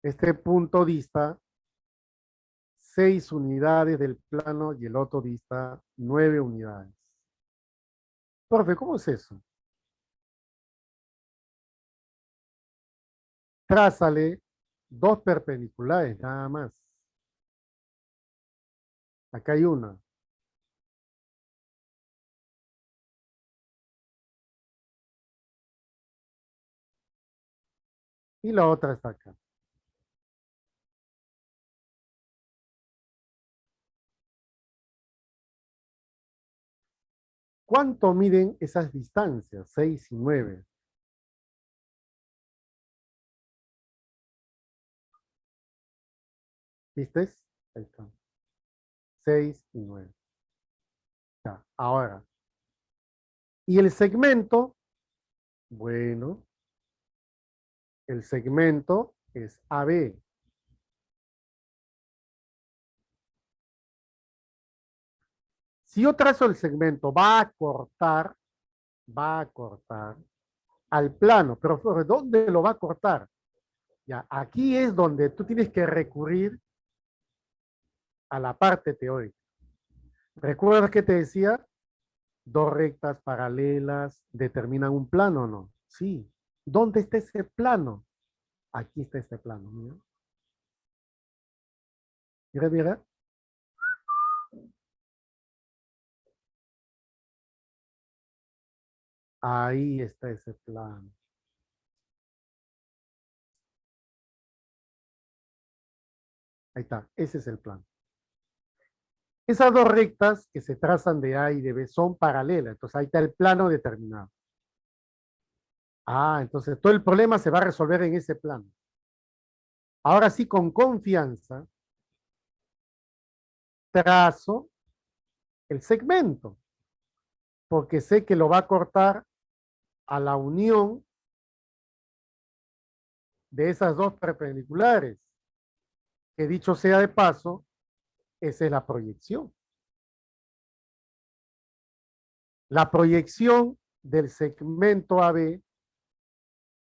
[SPEAKER 1] Este punto dista 6 unidades del plano y el otro dista 9 unidades. Profe, ¿cómo es eso? Trázale dos perpendiculares, nada más. Acá hay una. Y la otra está acá. ¿Cuánto miden esas distancias? 6 y 9. ¿Viste? Ahí está. 6 y 9. Ya, ahora. ¿Y el segmento? Bueno, el segmento es AB. Si yo trazo el segmento, va a cortar al plano, pero ¿sobre dónde lo va a cortar? Ya, aquí es donde tú tienes que recurrir a la parte teórica. ¿Recuerdas que te decía? Dos rectas paralelas determinan un plano, ¿no? Sí. ¿Dónde está ese plano? Aquí está este plano, mira. Mira, mira. Ahí está ese plano. Ahí está, ese es el plano. Esas dos rectas que se trazan de A y de B son paralelas, entonces ahí está el plano determinado. Ah, entonces todo el problema se va a resolver en ese plano. Ahora sí, con confianza, trazo el segmento, porque sé que lo va a cortar a la unión de esas dos perpendiculares, que dicho sea de paso, esa es la proyección. La proyección del segmento AB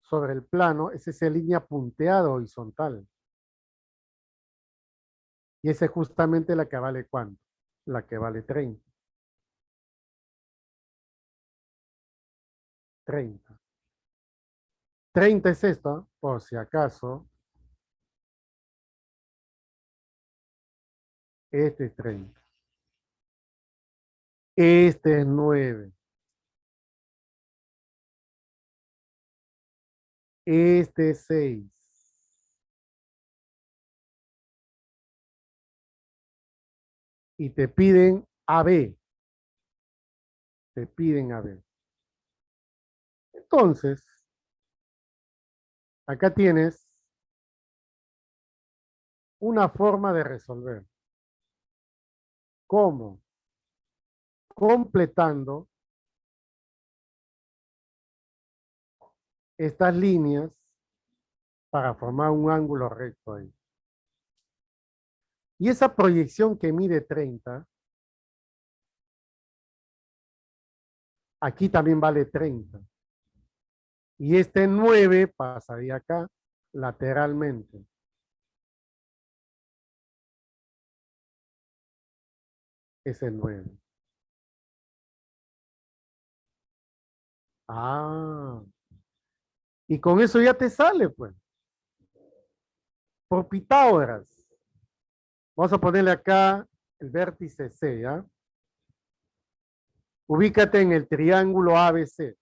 [SPEAKER 1] sobre el plano es esa línea punteada horizontal. Y esa es justamente la que vale ¿cuánto? La que vale 30. 30. 30 es esto, por si acaso. Este es 30. Este es 9. Este es 6. Y te piden AB. Te piden AB. Entonces, acá tienes una forma de resolver. ¿Cómo? Completando estas líneas para formar un ángulo recto ahí. Y esa proyección que mide 30, aquí también vale 30. Y este 9 pasaría acá lateralmente. Es el 9. Ah, y con eso ya te sale, pues. Por Pitágoras. Vamos a ponerle acá el vértice C, ¿ya? Ubícate en el triángulo ABC.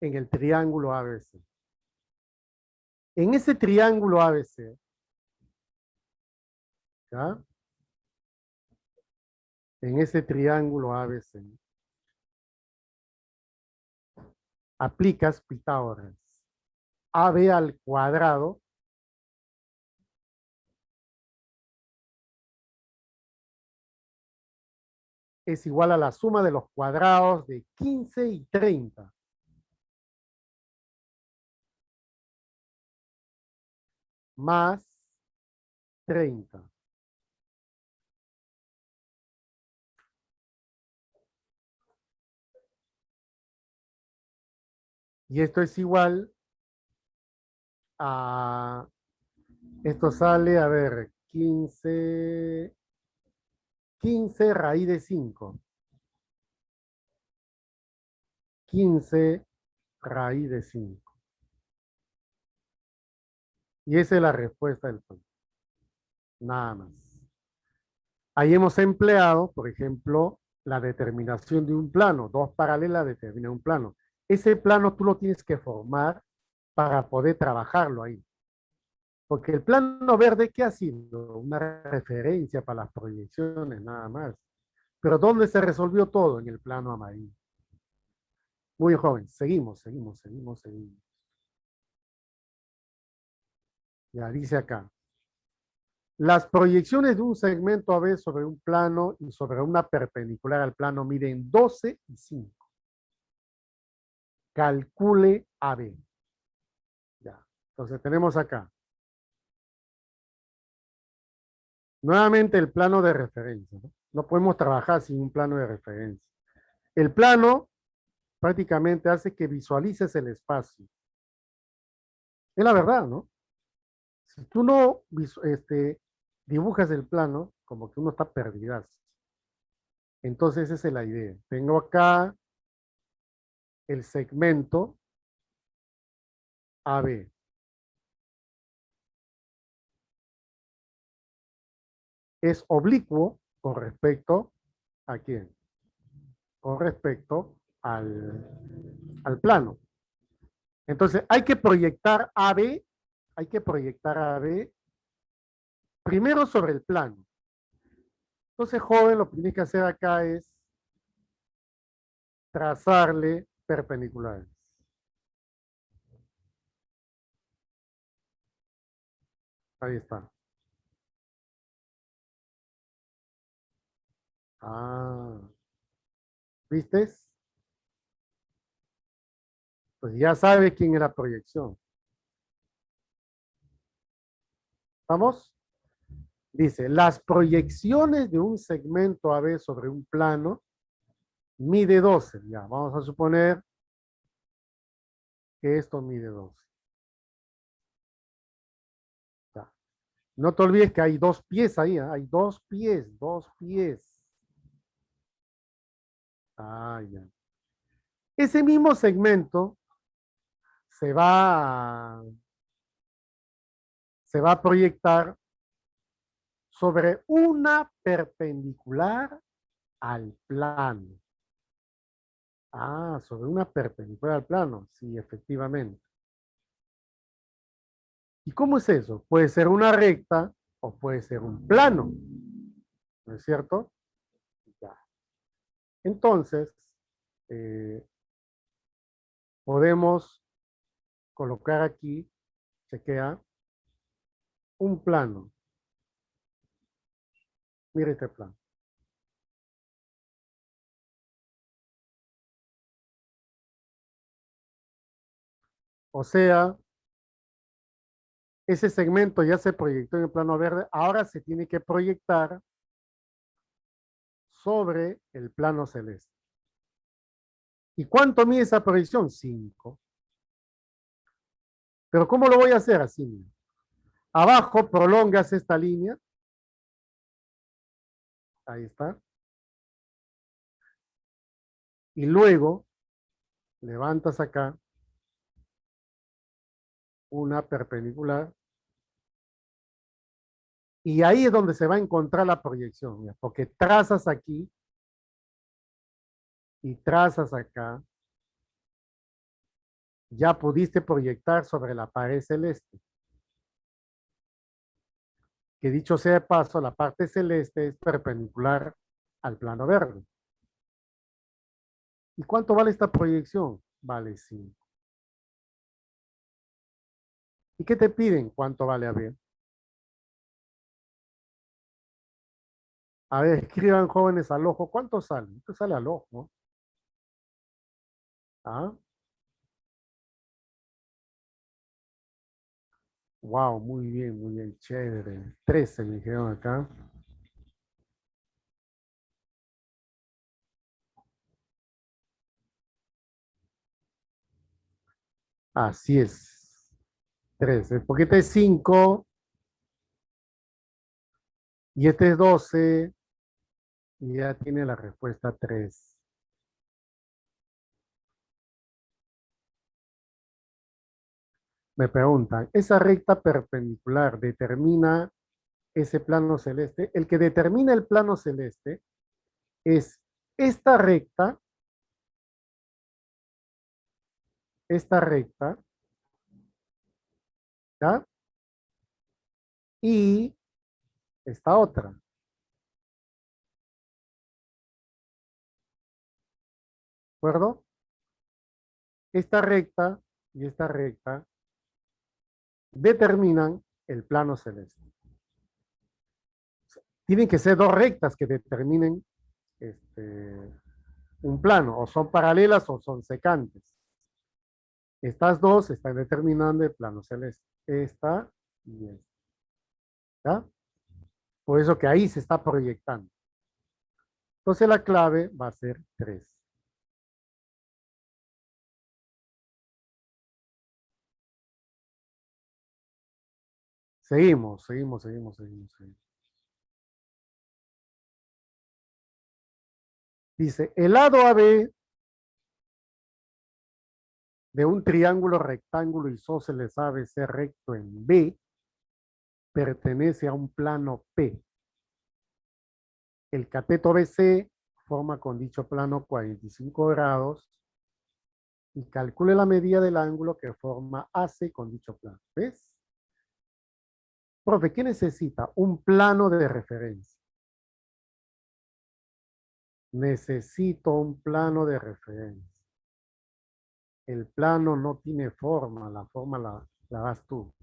[SPEAKER 1] En el triángulo ABC. En ese triángulo ABC, ¿Ya? En ese triángulo ABC. Aplicas Pitágoras. AB al cuadrado es igual a la suma de los cuadrados de 15 y 30. Más 30. Y esto es igual a, esto sale, a ver, 15 raíz de 5. 15 raíz de 5. Y esa es la respuesta del punto. Nada más. Ahí hemos empleado, por ejemplo, la determinación de un plano. Dos paralelas determinan un plano. Ese plano tú lo tienes que formar para poder trabajarlo ahí. Porque el plano verde, ¿qué ha sido? Una referencia para las proyecciones, nada más. Pero ¿dónde se resolvió todo? En el plano amarillo. Muy joven. Seguimos. Ya dice acá. Las proyecciones de un segmento AB sobre un plano y sobre una perpendicular al plano miden 12 y 5. Calcule AB. Ya. Entonces tenemos acá. Nuevamente el plano de referencia. No podemos trabajar sin un plano de referencia. El plano prácticamente hace que visualices el espacio. Es la verdad, ¿no? Si tú no dibujas el plano, como que uno está perdido. Entonces esa es la idea. Tengo acá el segmento AB. Es oblicuo con respecto a quién? Con respecto al plano. Entonces hay que proyectar AB, primero sobre el plano. Entonces, joven, lo que tienes que hacer acá es trazarle perpendiculares. Ahí está. Ah, ¿viste? Pues ya sabe quién es la proyección. ¿Vamos? Dice, las proyecciones de un segmento AB sobre un plano mide 12. Ya, vamos a suponer que esto mide 12. Ya. No te olvides que hay dos pies ahí, ¿eh? Hay dos pies. Ah, ya. Ese mismo segmento se va a proyectar sobre una perpendicular al plano. Ah, sobre una perpendicular al plano. Sí, efectivamente. ¿Y cómo es eso? Puede ser una recta o puede ser un plano. ¿No es cierto? Ya. Entonces, eh, podemos colocar aquí, chequea, un plano. Mire este plano. O sea, ese segmento ya se proyectó en el plano verde, ahora se tiene que proyectar sobre el plano celeste. ¿Y cuánto mide esa proyección? 5. Pero ¿cómo lo voy a hacer así? Mira. Abajo prolongas esta línea. Ahí está. Y luego levantas acá una perpendicular. Y ahí es donde se va a encontrar la proyección. Mira, porque trazas aquí y trazas acá. Ya pudiste proyectar sobre la pared celeste. Que dicho sea de paso, la parte celeste es perpendicular al plano verde. ¿Y cuánto vale esta proyección? Vale 5. ¿Y qué te piden? ¿Cuánto vale AB? A ver, escriban jóvenes al ojo. ¿Cuánto sale? Esto sale al ojo, ¿no? ¿Ah? Wow, muy bien, chévere. 13 me dijeron acá. Así es. 13. Porque este es 5 y este es 12 y ya tiene la respuesta 3. Me preguntan, ¿esa recta perpendicular determina ese plano celeste? El que determina el plano celeste es esta recta, ¿ya? Y esta otra, ¿de acuerdo? Esta recta y esta recta determinan el plano celeste. Tienen que ser dos rectas que determinen un plano, o son paralelas o son secantes. Estas dos están determinando el plano celeste. Esta y esta. ¿Ya? Por eso que ahí se está proyectando. Entonces la clave va a ser 3. Seguimos. Dice, el lado AB de un triángulo rectángulo isósceles ABC recto en B pertenece a un plano P. El cateto BC forma con dicho plano 45 grados y calcule la medida del ángulo que forma AC con dicho plano. ¿Ves? Profe, ¿qué necesita? Un plano de referencia. Necesito un plano de referencia. El plano no tiene forma, la forma la das tú.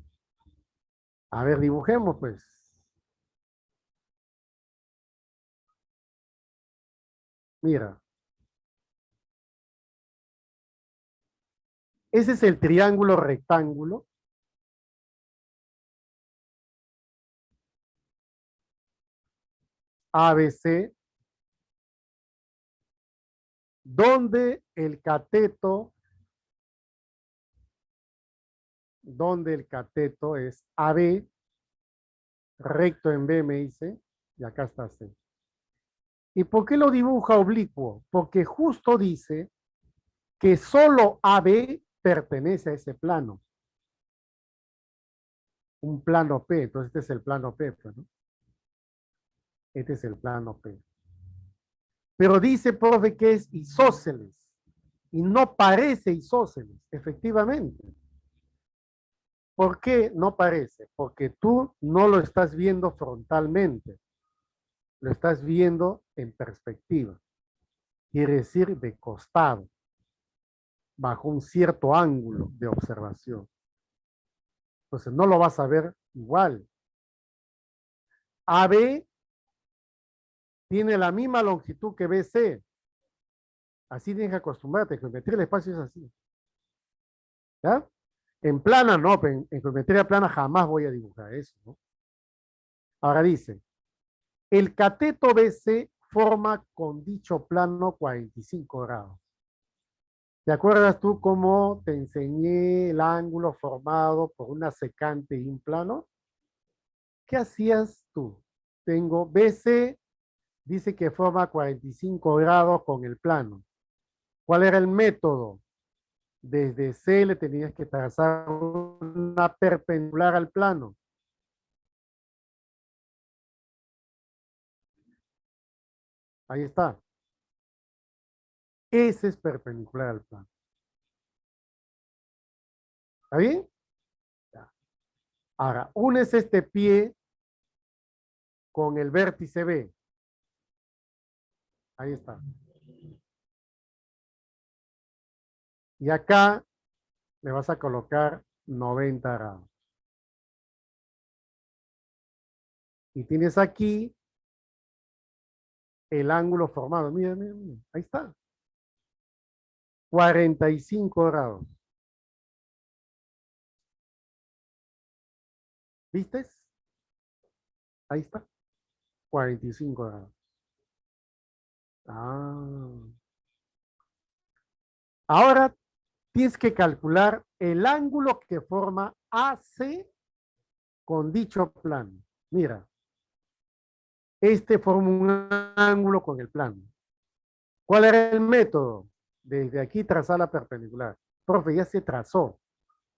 [SPEAKER 1] A ver, dibujemos pues. Mira, ese es el triángulo rectángulo. ABC, donde el cateto es AB, recto en B me dice, y acá está C. ¿Y por qué lo dibuja oblicuo? Porque justo dice que solo AB pertenece a ese plano. Un plano P, entonces este es el plano P, pues, ¿no? Este es el plano P. Pero dice, profe, que es isósceles y no parece isósceles, efectivamente. ¿Por qué no parece? Porque tú no lo estás viendo frontalmente, lo estás viendo en perspectiva. Quiere decir de costado, bajo un cierto ángulo de observación. Entonces no lo vas a ver igual. AB tiene la misma longitud que BC. Así tienes que acostumbrarte. En geometría el espacio es así. ¿Ya? En plana no, en geometría plana jamás voy a dibujar eso, ¿no? Ahora dice, el cateto BC forma con dicho plano 45 grados. ¿Te acuerdas tú cómo te enseñé el ángulo formado por una secante y un plano? ¿Qué hacías tú? Tengo BC, dice que forma 45 grados con el plano. ¿Cuál era el método? Desde C le tenías que trazar una perpendicular al plano. Ahí está. Ese es perpendicular al plano. ¿Está bien? Ya. Ahora, unes este pie con el vértice B. Ahí está. Y acá le vas a colocar 90 grados. Y tienes aquí el ángulo formado. Mira, mira, mira. Ahí está. 45 grados. ¿Viste? Ahí está. 45 grados. Ah. Ahora tienes que calcular el ángulo que forma AC con dicho plano. Mira, este forma un ángulo con el plano. ¿Cuál era el método? Desde aquí trazar la perpendicular. Profe, ya se trazó.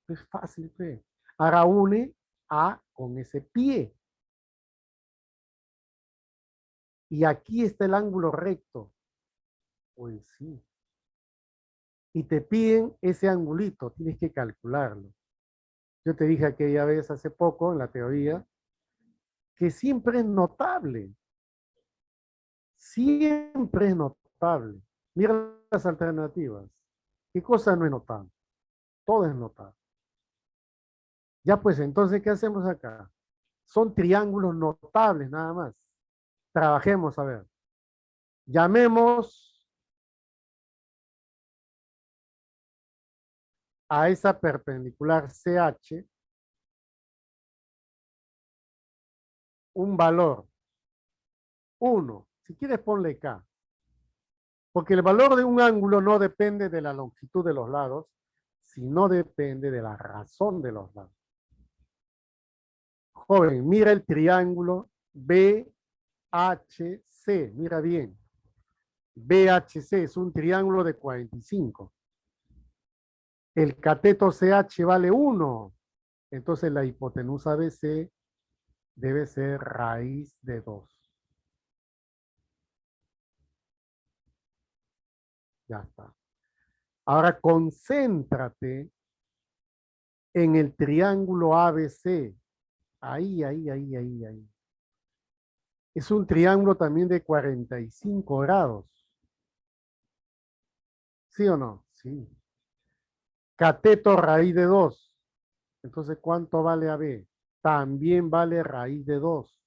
[SPEAKER 1] Es fácil, fe. Ahora une A con ese pie. Y aquí está el ángulo recto. Pues sí. Y te piden ese angulito, tienes que calcularlo. Yo te dije aquella vez hace poco en la teoría que siempre es notable. Siempre es notable. Mira las alternativas. ¿Qué cosa no es notable? Todo es notable. Ya pues, entonces, ¿qué hacemos acá? Son triángulos notables nada más. Trabajemos, a ver. Llamemos a esa perpendicular CH un valor 1. Si quieres, ponle K. Porque el valor de un ángulo no depende de la longitud de los lados, sino depende de la razón de los lados. Joven, mira el triángulo BHC. Mira bien. BHC es un triángulo de 45. El cateto CH vale 1. Entonces la hipotenusa BC debe ser raíz de 2. Ya está. Ahora concéntrate en el triángulo ABC. Ahí, ahí, ahí, ahí, ahí. Es un triángulo también de 45 grados. ¿Sí o no? Sí. Cateto raíz de 2. Entonces, ¿cuánto vale AB? También vale raíz de 2.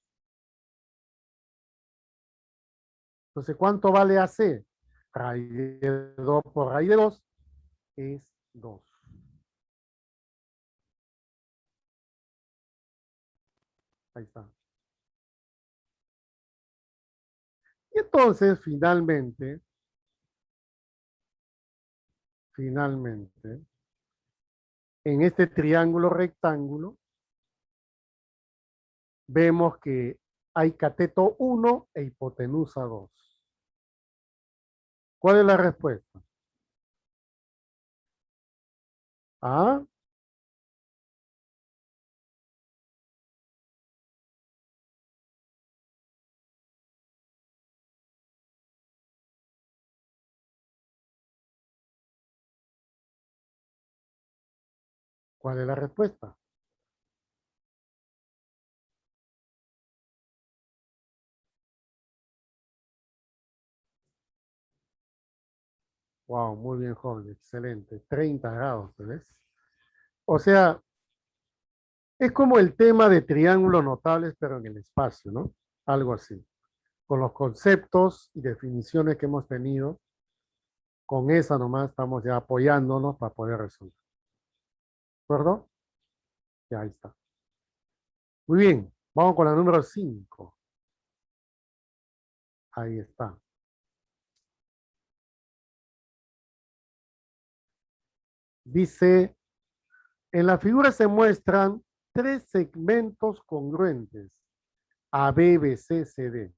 [SPEAKER 1] Entonces, ¿cuánto vale AC? Raíz de 2 por raíz de 2 es 2. Ahí está. Y entonces, finalmente, en este triángulo rectángulo, vemos que hay cateto 1 e hipotenusa 2. ¿Cuál es la respuesta? ¿Ah? ¿Cuál es la respuesta? Wow, muy bien, joven, excelente. 30 grados, ¿ves? O sea, es como el tema de triángulos notables, pero en el espacio, ¿no? Algo así. Con los conceptos y definiciones que hemos tenido, con esa nomás estamos ya apoyándonos para poder resolver. ¿De acuerdo? Ya ahí está. Muy bien, vamos con la número 5. Ahí está. Dice, en la figura se muestran tres segmentos congruentes, A, B, B, C, C, D.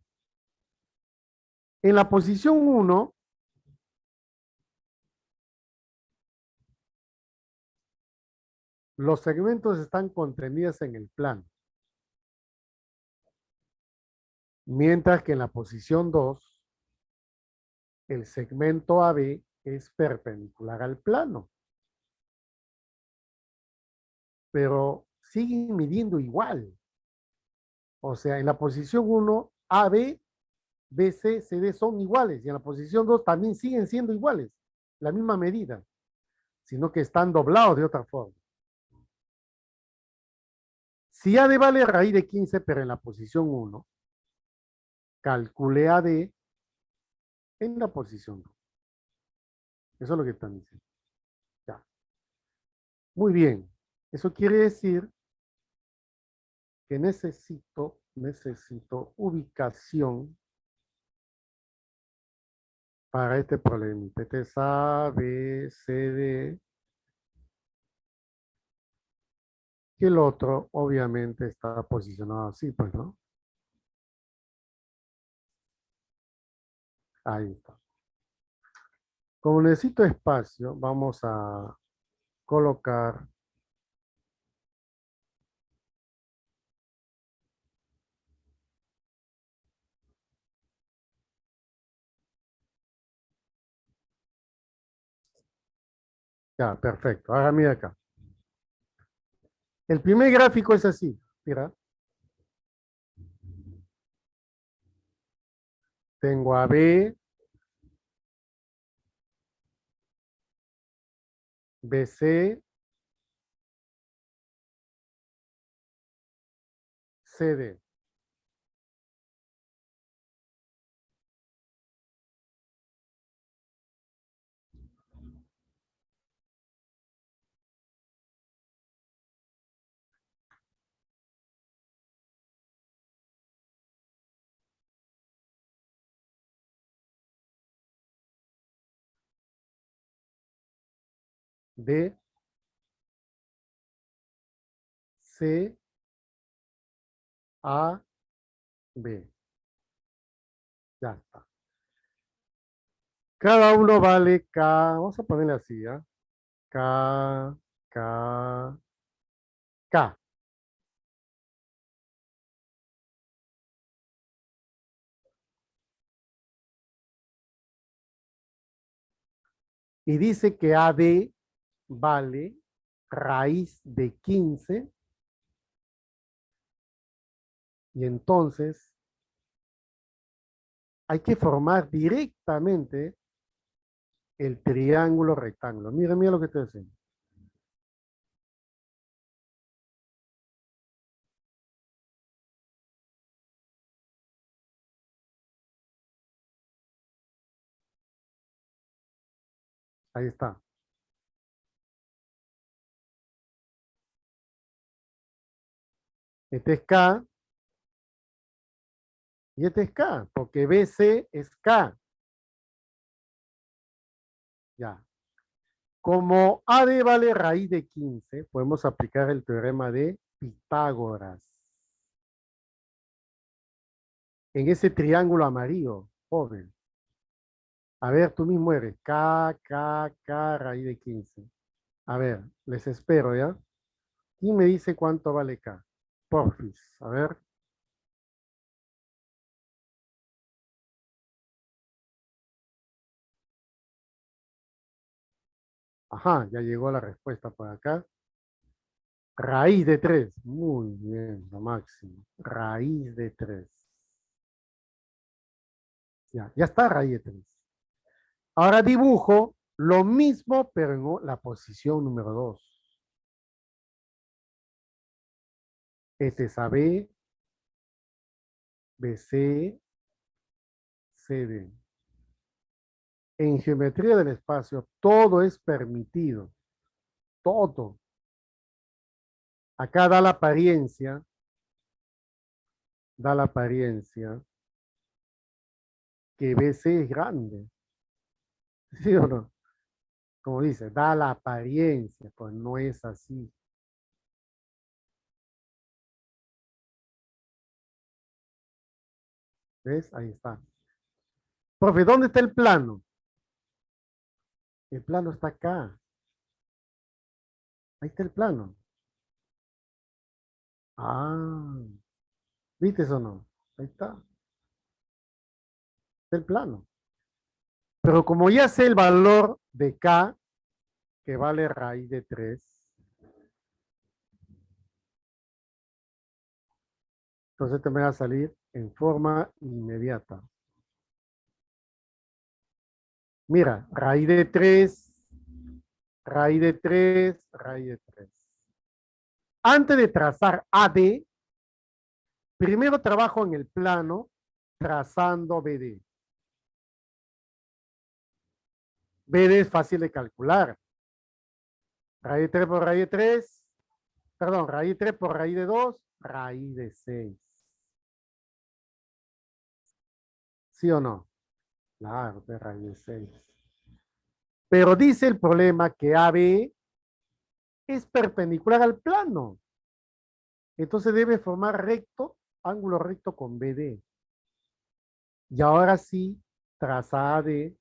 [SPEAKER 1] En la posición 1, los segmentos están contenidos en el plano, mientras que en la posición 2, el segmento AB es perpendicular al plano, pero siguen midiendo igual. O sea, en la posición 1, AB, BC, CD son iguales. Y en la posición 2 también siguen siendo iguales. La misma medida. Sino que están doblados de otra forma. Si AD vale raíz de 15, pero en la posición 1, calcule AD en la posición 2. Eso es lo que están diciendo. Ya. Muy bien. Eso quiere decir que necesito ubicación para este problema. Este es A, B, C, D. Y el otro, obviamente, está posicionado así, pues, ¿no? Ahí está. Como necesito espacio, vamos a colocar ya, perfecto. Ahora mira acá. El primer gráfico es así. Mira, tengo a B, BC, CD. D, C, A, B. Ya está. Cada uno vale K. Vamos a ponerle así, ¿ya? K, K, K. Y dice que AD vale raíz de 15. Y entonces hay que formar directamente el triángulo rectángulo. Mira, mira lo que estoy haciendo. Ahí está. Este es K y este es K, porque BC es K. Ya. Como AD vale raíz de 15, podemos aplicar el teorema de Pitágoras. En ese triángulo amarillo, joven. A ver, tú mismo eres. K, K, K, raíz de 15. A ver, les espero, ¿ya? ¿Quién me dice cuánto vale K? Porfis. A ver. Ajá, ya llegó la respuesta por acá. Raíz de 3. Muy bien, lo máximo. Raíz de 3. Ya, ya está raíz de 3. Ahora dibujo lo mismo, pero en la posición número 2. Este es AB, BC, CD. En geometría del espacio, todo es permitido. Todo. Acá da la apariencia que BC es grande. ¿Sí o no? Como dice, da la apariencia, pues no es así. ¿Ves? Ahí está. Profe, ¿dónde está el plano? El plano está acá. Ahí está el plano. Ah, ¿viste eso o no? Ahí está el plano. Pero como ya sé el valor de K, que vale raíz de 3, Entonces te va a salir en forma inmediata. Mira, raíz de 3, raíz de 3, raíz de 3. Antes de trazar AD, primero trabajo en el plano trazando BD. BD es fácil de calcular. Raíz de 3 por raíz de 3, perdón, raíz de 3 por raíz de 2, raíz de 6. ¿Sí o no? Claro, de raíz de 6. Pero dice el problema que AB es perpendicular al plano. Entonces debe formar recto, ángulo recto con BD. Y ahora sí, traza AD. Y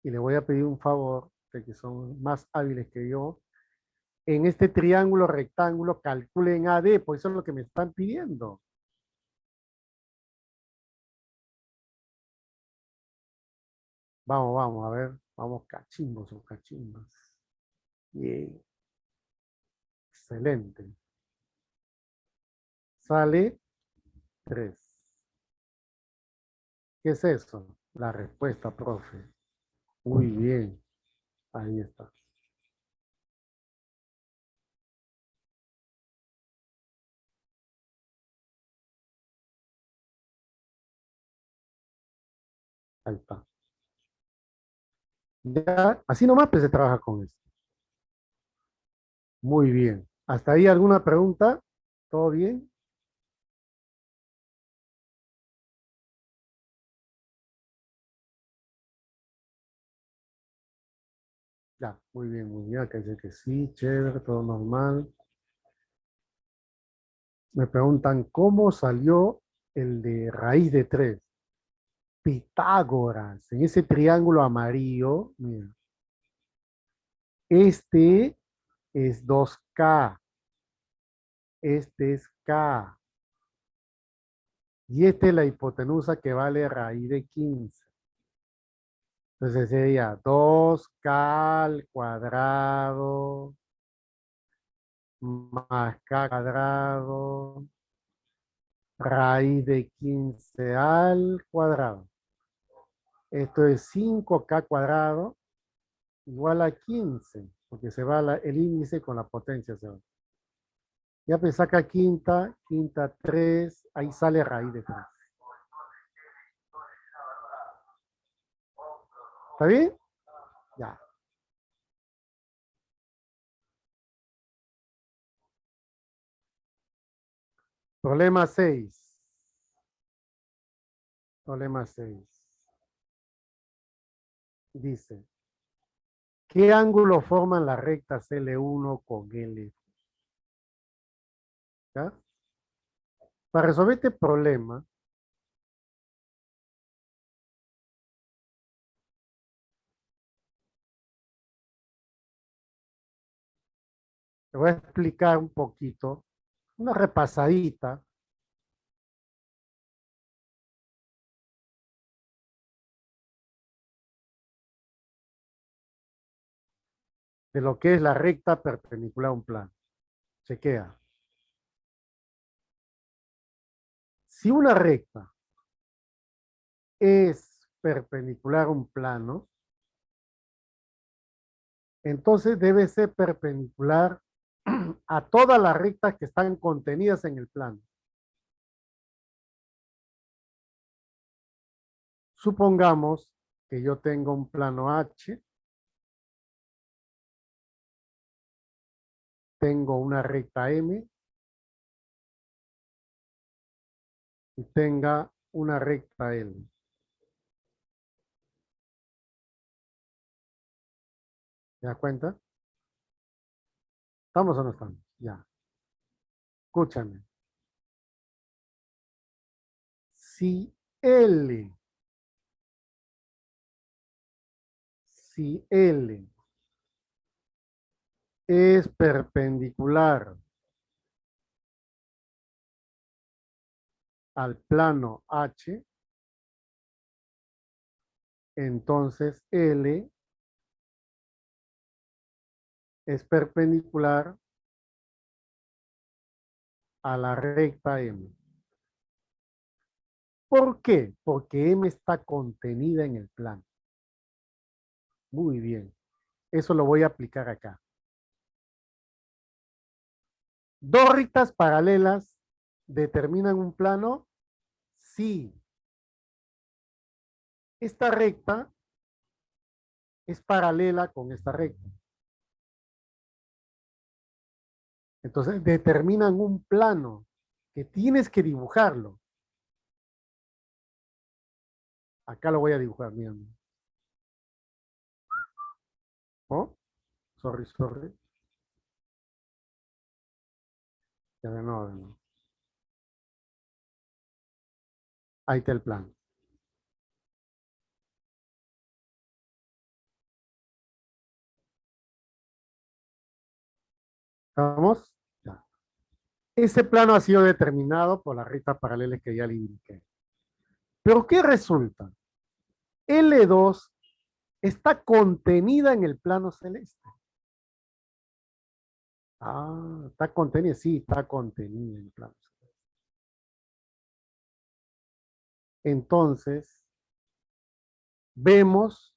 [SPEAKER 1] le voy a pedir un favor, de que son más hábiles que yo. En este triángulo rectángulo calculen AD, pues eso es lo que me están pidiendo. Vamos, vamos, a ver. Vamos cachimbos o cachimbas. Bien. Excelente. Sale 3. ¿Qué es eso? La respuesta, profe. Muy bien. Ahí está. Ahí está. Ya, así nomás pues se trabaja con esto. Muy bien. ¿Hasta ahí alguna pregunta? ¿Todo bien? Ya, muy bien, muy bien. Acá dice que sí, chévere, todo normal. Me preguntan, ¿cómo salió el de raíz de 3? Pitágoras, en ese triángulo amarillo, mira, este es 2K, este es K, y esta es la hipotenusa que vale raíz de 15. Entonces sería 2K al cuadrado más K cuadrado raíz de 15 al cuadrado. Esto es 5K cuadrado igual a 15, porque se va el índice con la potencia. Se va. Ya pues saca quinta, quinta 3, ahí sale raíz de 3. ¿Está bien? Ya. Problema 6. Problema 6. Dice, ¿qué ángulo forman las rectas L1 con L? ¿Ya? Para resolver este problema, te voy a explicar un poquito, una repasadita de lo que es la recta perpendicular a un plano. Chequea. Si una recta es perpendicular a un plano, entonces debe ser perpendicular a todas las rectas que están contenidas en el plano. Supongamos que yo tengo un plano H, tengo una recta M y tenga una recta L. ¿Te das cuenta? ¿Estamos o no estamos? Ya. Escúchame. Si L, si L es perpendicular al plano H, entonces L es perpendicular a la recta M. ¿Por qué? Porque M está contenida en el plano. Muy bien. Eso lo voy a aplicar acá. ¿Dos rectas paralelas determinan un plano? Sí. Esta recta es paralela con esta recta. Entonces determinan un plano que tienes que dibujarlo. Acá lo voy a dibujar, mira. Oh, sorry, sorry. Ya de nuevo, de nuevo. Ahí está el plano. ¿Estamos? Ya. Ese plano ha sido determinado por las rectas paralelas que ya le indiqué. Pero ¿qué resulta? L2 está contenida en el plano celeste. Ah, está contenida, sí, está contenida en el plano celeste. Entonces, vemos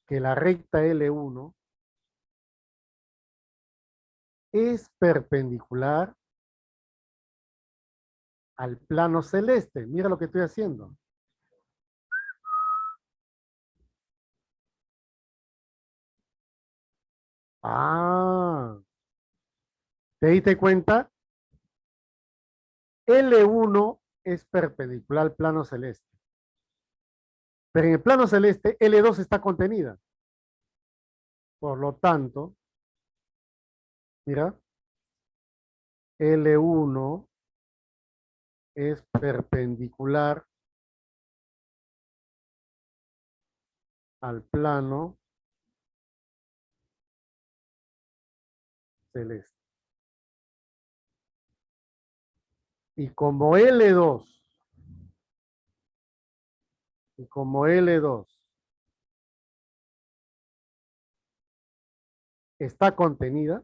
[SPEAKER 1] que la recta L1 es perpendicular al plano celeste. Mira lo que estoy haciendo. Ah, ¿te diste cuenta? L1 es perpendicular al plano celeste. Pero en el plano celeste, L2 está contenida. Por lo tanto, mira, L1 es perpendicular al plano celeste. Y como L2, y como L2 está contenida,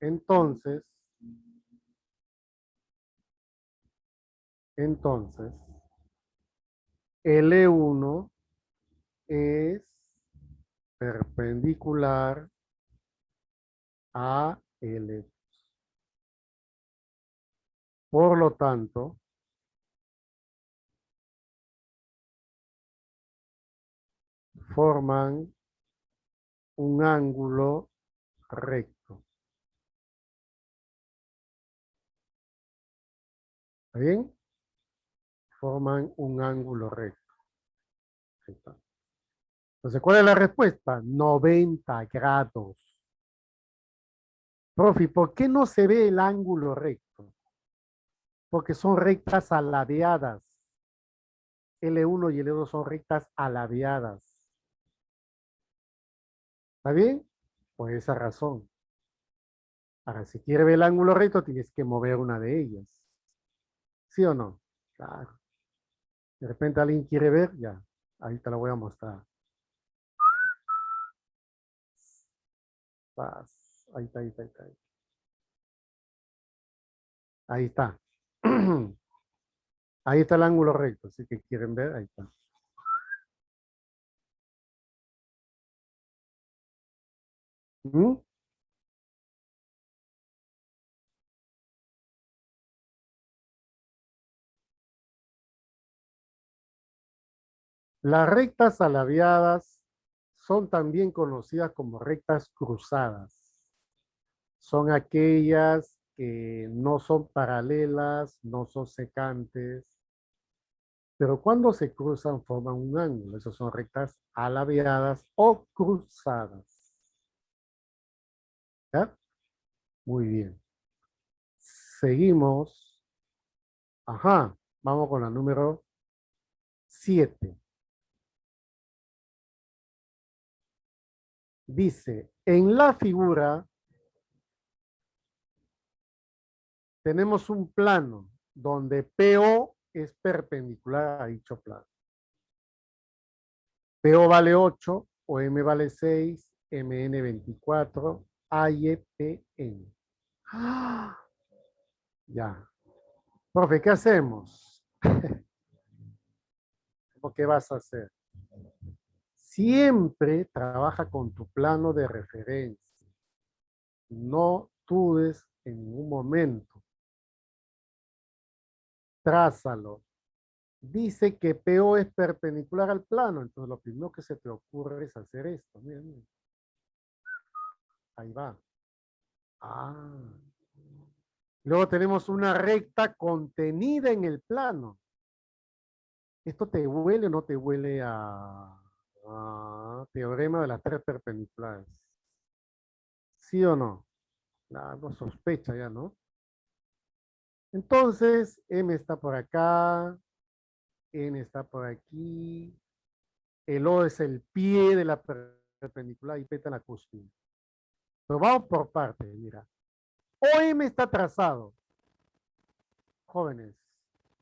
[SPEAKER 1] entonces, entonces, L1 es perpendicular a L. Por lo tanto, forman un ángulo recto. ¿Está bien? Forman un ángulo recto. Ahí está. Entonces, ¿cuál es la respuesta? 90 grados. Profe, ¿por qué no se ve el ángulo recto? Porque son rectas aladeadas. L1 y L2 son rectas aladeadas. ¿Está bien? Por esa razón. Ahora, si quiere ver el ángulo recto, tienes que mover una de ellas. ¿Sí o no? Claro. De repente alguien quiere ver, ya. Ahí te la voy a mostrar. Ahí está, ahí está, ahí está. Ahí está. Ahí está el ángulo recto, así que quieren ver, ahí está. ¿Mm? Las rectas aladeadas son también conocidas como rectas cruzadas. Son aquellas que no son paralelas, no son secantes, pero cuando se cruzan forman un ángulo. Esas son rectas aladeadas o cruzadas. ¿Ya? Muy bien. Seguimos. Ajá. Vamos con la número 7. Dice, en la figura tenemos un plano donde PO es perpendicular a dicho plano. PO vale 8 o M vale 6, MN 24, AYPN. ¡Ah! Ya. Profe, ¿qué hacemos? ¿Cómo qué vas a hacer? Siempre trabaja con tu plano de referencia. No dudes en ningún momento. Trázalo. Dice que PO es perpendicular al plano. Entonces lo primero que se te ocurre es hacer esto. Miren, miren. Ahí va. Ah. Luego tenemos una recta contenida en el plano. ¿Esto te huele o no te huele a teorema de las tres perpendiculares? ¿Sí o no? No sospecha ya, ¿no? Entonces, M está por acá, N está por aquí, el O es el pie de la perpendicular y P está en la cúspide. Pero vamos por partes, mira. OM está trazado, jóvenes.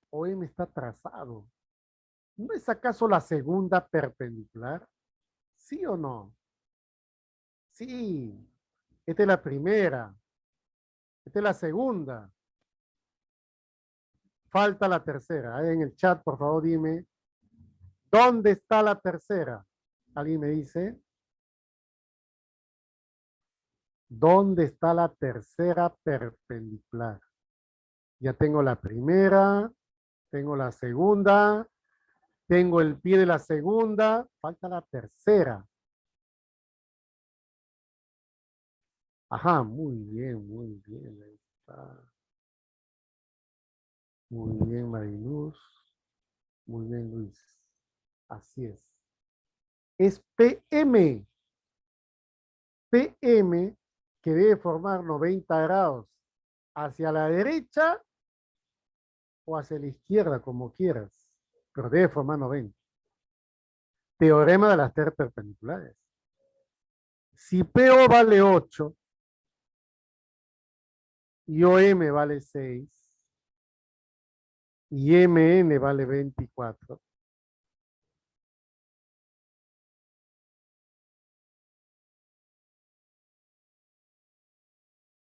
[SPEAKER 1] OM está trazado. ¿No es acaso la segunda perpendicular? ¿Sí o no? Sí. Esta es la primera. Esta es la segunda. Falta la tercera. Ahí en el chat, por favor, dime, ¿dónde está la tercera? ¿Alguien me dice? ¿Dónde está la tercera perpendicular? Ya tengo la primera, tengo la segunda, tengo el pie de la segunda, falta la tercera. Ajá, muy bien, muy bien. Ahí está. Muy bien, Mariluz. Muy bien, Luis. Así es. Es PM. PM que debe formar 90 grados hacia la derecha o hacia la izquierda, como quieras. Pero debe formar 90. Teorema de las tres perpendiculares. Si PO vale 8 y OM vale 6 y MN vale 24,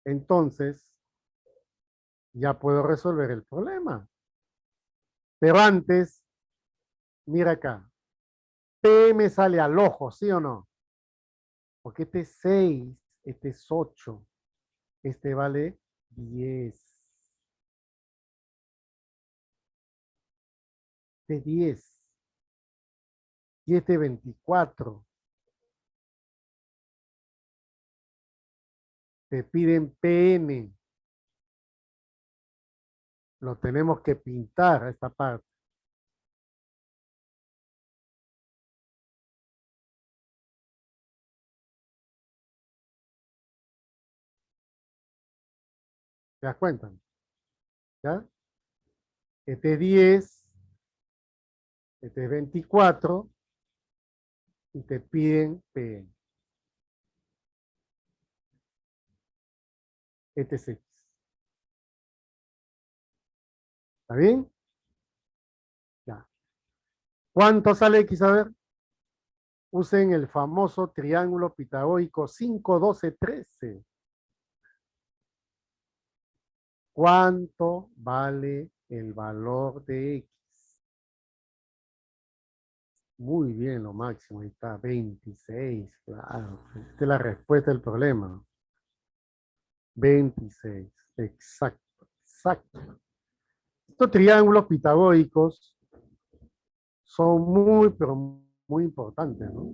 [SPEAKER 1] entonces ya puedo resolver el problema. Pero antes, mira acá. PM sale al ojo, ¿sí o no? Porque este es 6, este es 8, este vale 10. Este es 10 y este 24. Te piden PN. Lo tenemos que pintar a esta parte. ¿Te das cuenta? ¿Ya? Este es 10, este es 24 y te piden PN. Este es X. ¿Está bien? Ya. ¿Cuánto sale X? A ver. Usen el famoso triángulo pitagórico 5, 12, 13. ¿Cuánto vale el valor de X? Muy bien, lo máximo. Ahí está, 26. Claro. Esta es la respuesta del problema. 26. Exacto, exacto. Estos triángulos pitagóricos son muy, pero muy importantes, ¿no?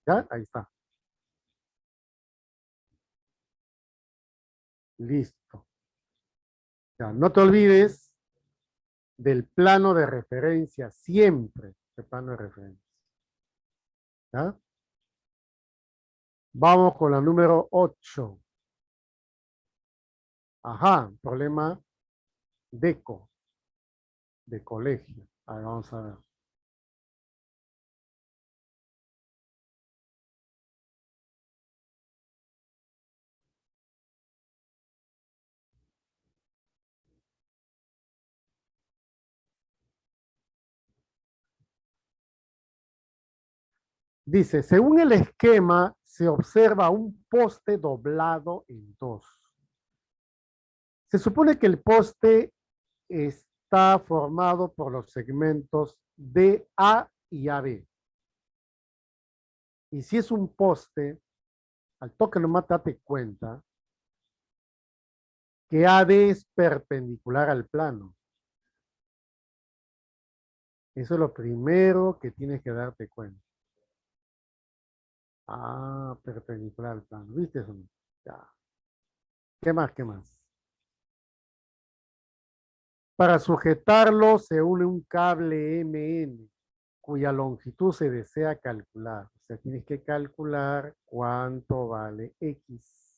[SPEAKER 1] ¿Ya? Ahí está. Listo. Ya, no te olvides del plano de referencia, siempre el plano de referencia. ¿Ya? Vamos con la número 8. Ajá, problema DECO, de colegio. A ver, vamos a ver. Dice, según el esquema se observa un poste doblado en dos. Se supone que el poste está formado por los segmentos DA y AB. Y si es un poste, al toque nomás date cuenta que AD es perpendicular al plano. Eso es lo primero que tienes que darte cuenta. Ah, perpendicular al plano. ¿Viste eso? Ya. ¿Qué más? ¿Qué más? Para sujetarlo se une un cable MN cuya longitud se desea calcular. O sea, tienes que calcular cuánto vale X.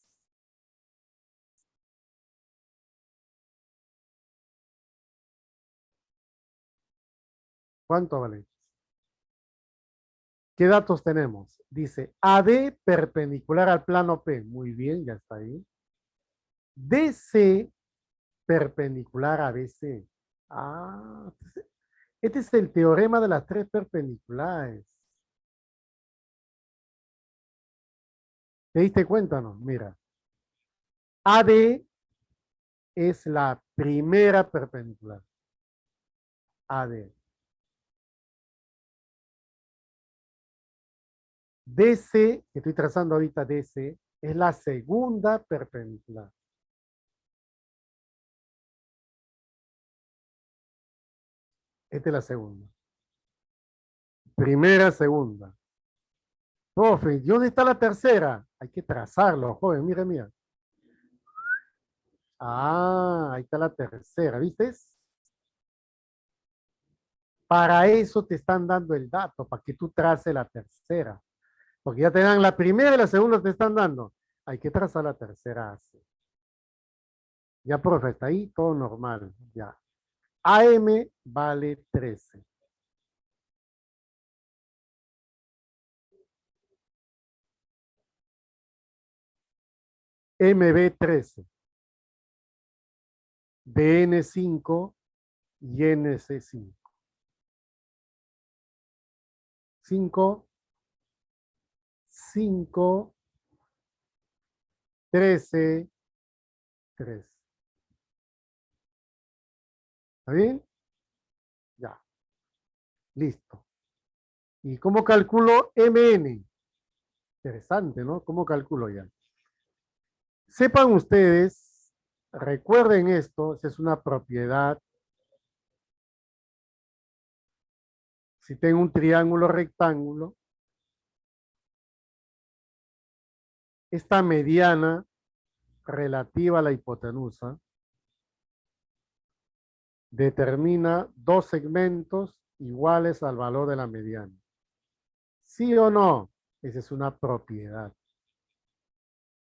[SPEAKER 1] ¿Cuánto vale X? ¿Qué datos tenemos? Dice AD perpendicular al plano P. Muy bien, ya está ahí. DC perpendicular a BC. Ah, este es el teorema de las tres perpendiculares. ¿Te diste cuenta, no? Mira, AD es la primera perpendicular. AD. DC, que estoy trazando ahorita DC, es la segunda perpendicular. Esta es la segunda. Primera, segunda. Profe, ¿y dónde está la tercera? Hay que trazarlo, joven, mire, mira. Ah, ahí está la tercera, ¿viste? Para eso te están dando el dato, para que tú traces la tercera. Porque ya te dan la primera y la segunda te están dando. Hay que trazar la tercera así. Ya, profe, está ahí todo normal. Ya. AM vale 13. MB 13. DN 5 y NC 5. 5, 5, 13, 3. ¿Está bien? Ya. Listo. ¿Y cómo calculo MN? Interesante, ¿no? ¿Cómo calculo ya? Sepan ustedes, recuerden esto, es una propiedad. Si tengo un triángulo rectángulo, esta mediana relativa a la hipotenusa determina dos segmentos iguales al valor de la mediana. ¿Sí o no? Esa es una propiedad.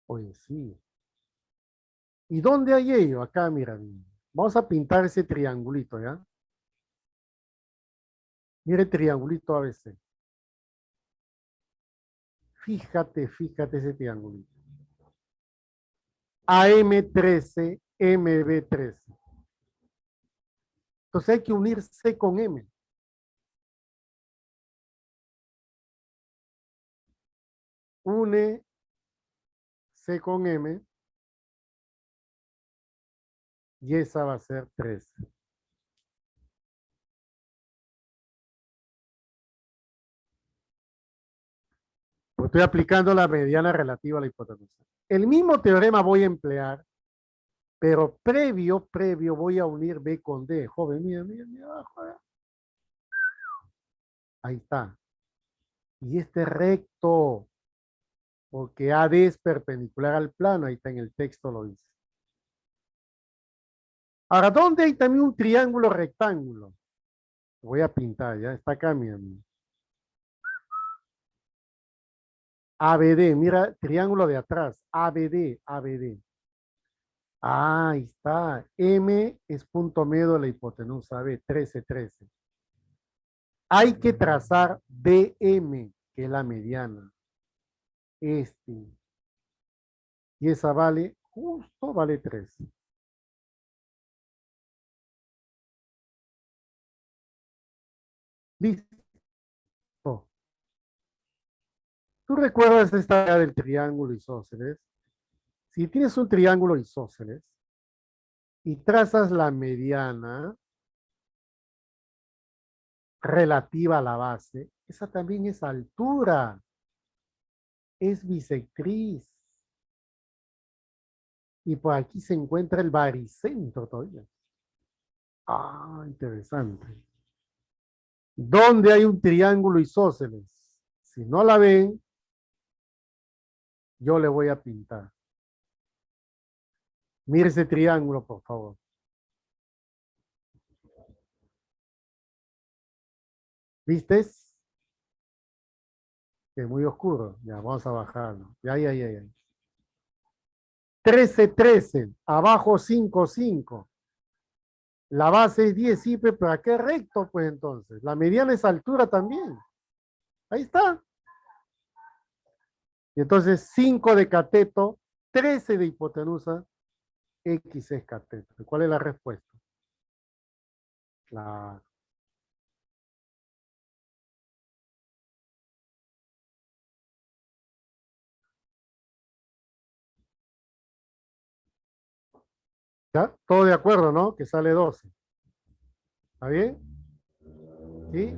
[SPEAKER 1] Oye, sí. ¿Y dónde hay ello? Acá, mira. Vamos a pintar ese triangulito, ¿ya? Mire el triangulito ABC. Fíjate ese triangulito. AM13, MB13. Entonces hay que unir C con M. Une C con M y esa va a ser 13. Pues estoy aplicando la mediana relativa a la hipotenusa. El mismo teorema voy a emplear, pero previo voy a unir B con D. Joven, mira abajo. Ahí está. Y este recto, porque AD es perpendicular al plano, ahí está en el texto, lo dice. Ahora, ¿dónde hay también un triángulo rectángulo? Voy a pintar, ya está acá, mi amigo. ABD, mira, triángulo de atrás, ABD, ABD. Ah, ahí está. M es punto medio de la hipotenusa B, 13, 13. Hay que trazar DM, que es la mediana. Este. Y esa vale, justo vale 3. Listo. ¿Tú recuerdas esta idea del triángulo isósceles? Si tienes un triángulo isósceles y trazas la mediana relativa a la base, esa también es altura, es bisectriz. Y por aquí se encuentra el baricentro todavía. Ah, interesante. ¿Dónde hay un triángulo isósceles? Si no la ven, yo le voy a pintar. Mire ese triángulo, por favor. ¿Viste? Es muy oscuro. Ya, vamos a bajarlo. Ya. 13, 13. Abajo 5, 5. La base es 10, sí, pero ¿a qué recto? Pues entonces. La mediana es altura también. Ahí está. Y entonces 5 de cateto, 13 de hipotenusa, X es cateto. ¿Cuál es la respuesta? La, ¿Ya? Todo de acuerdo, ¿no? Que sale 12. ¿Está bien? ¿Sí?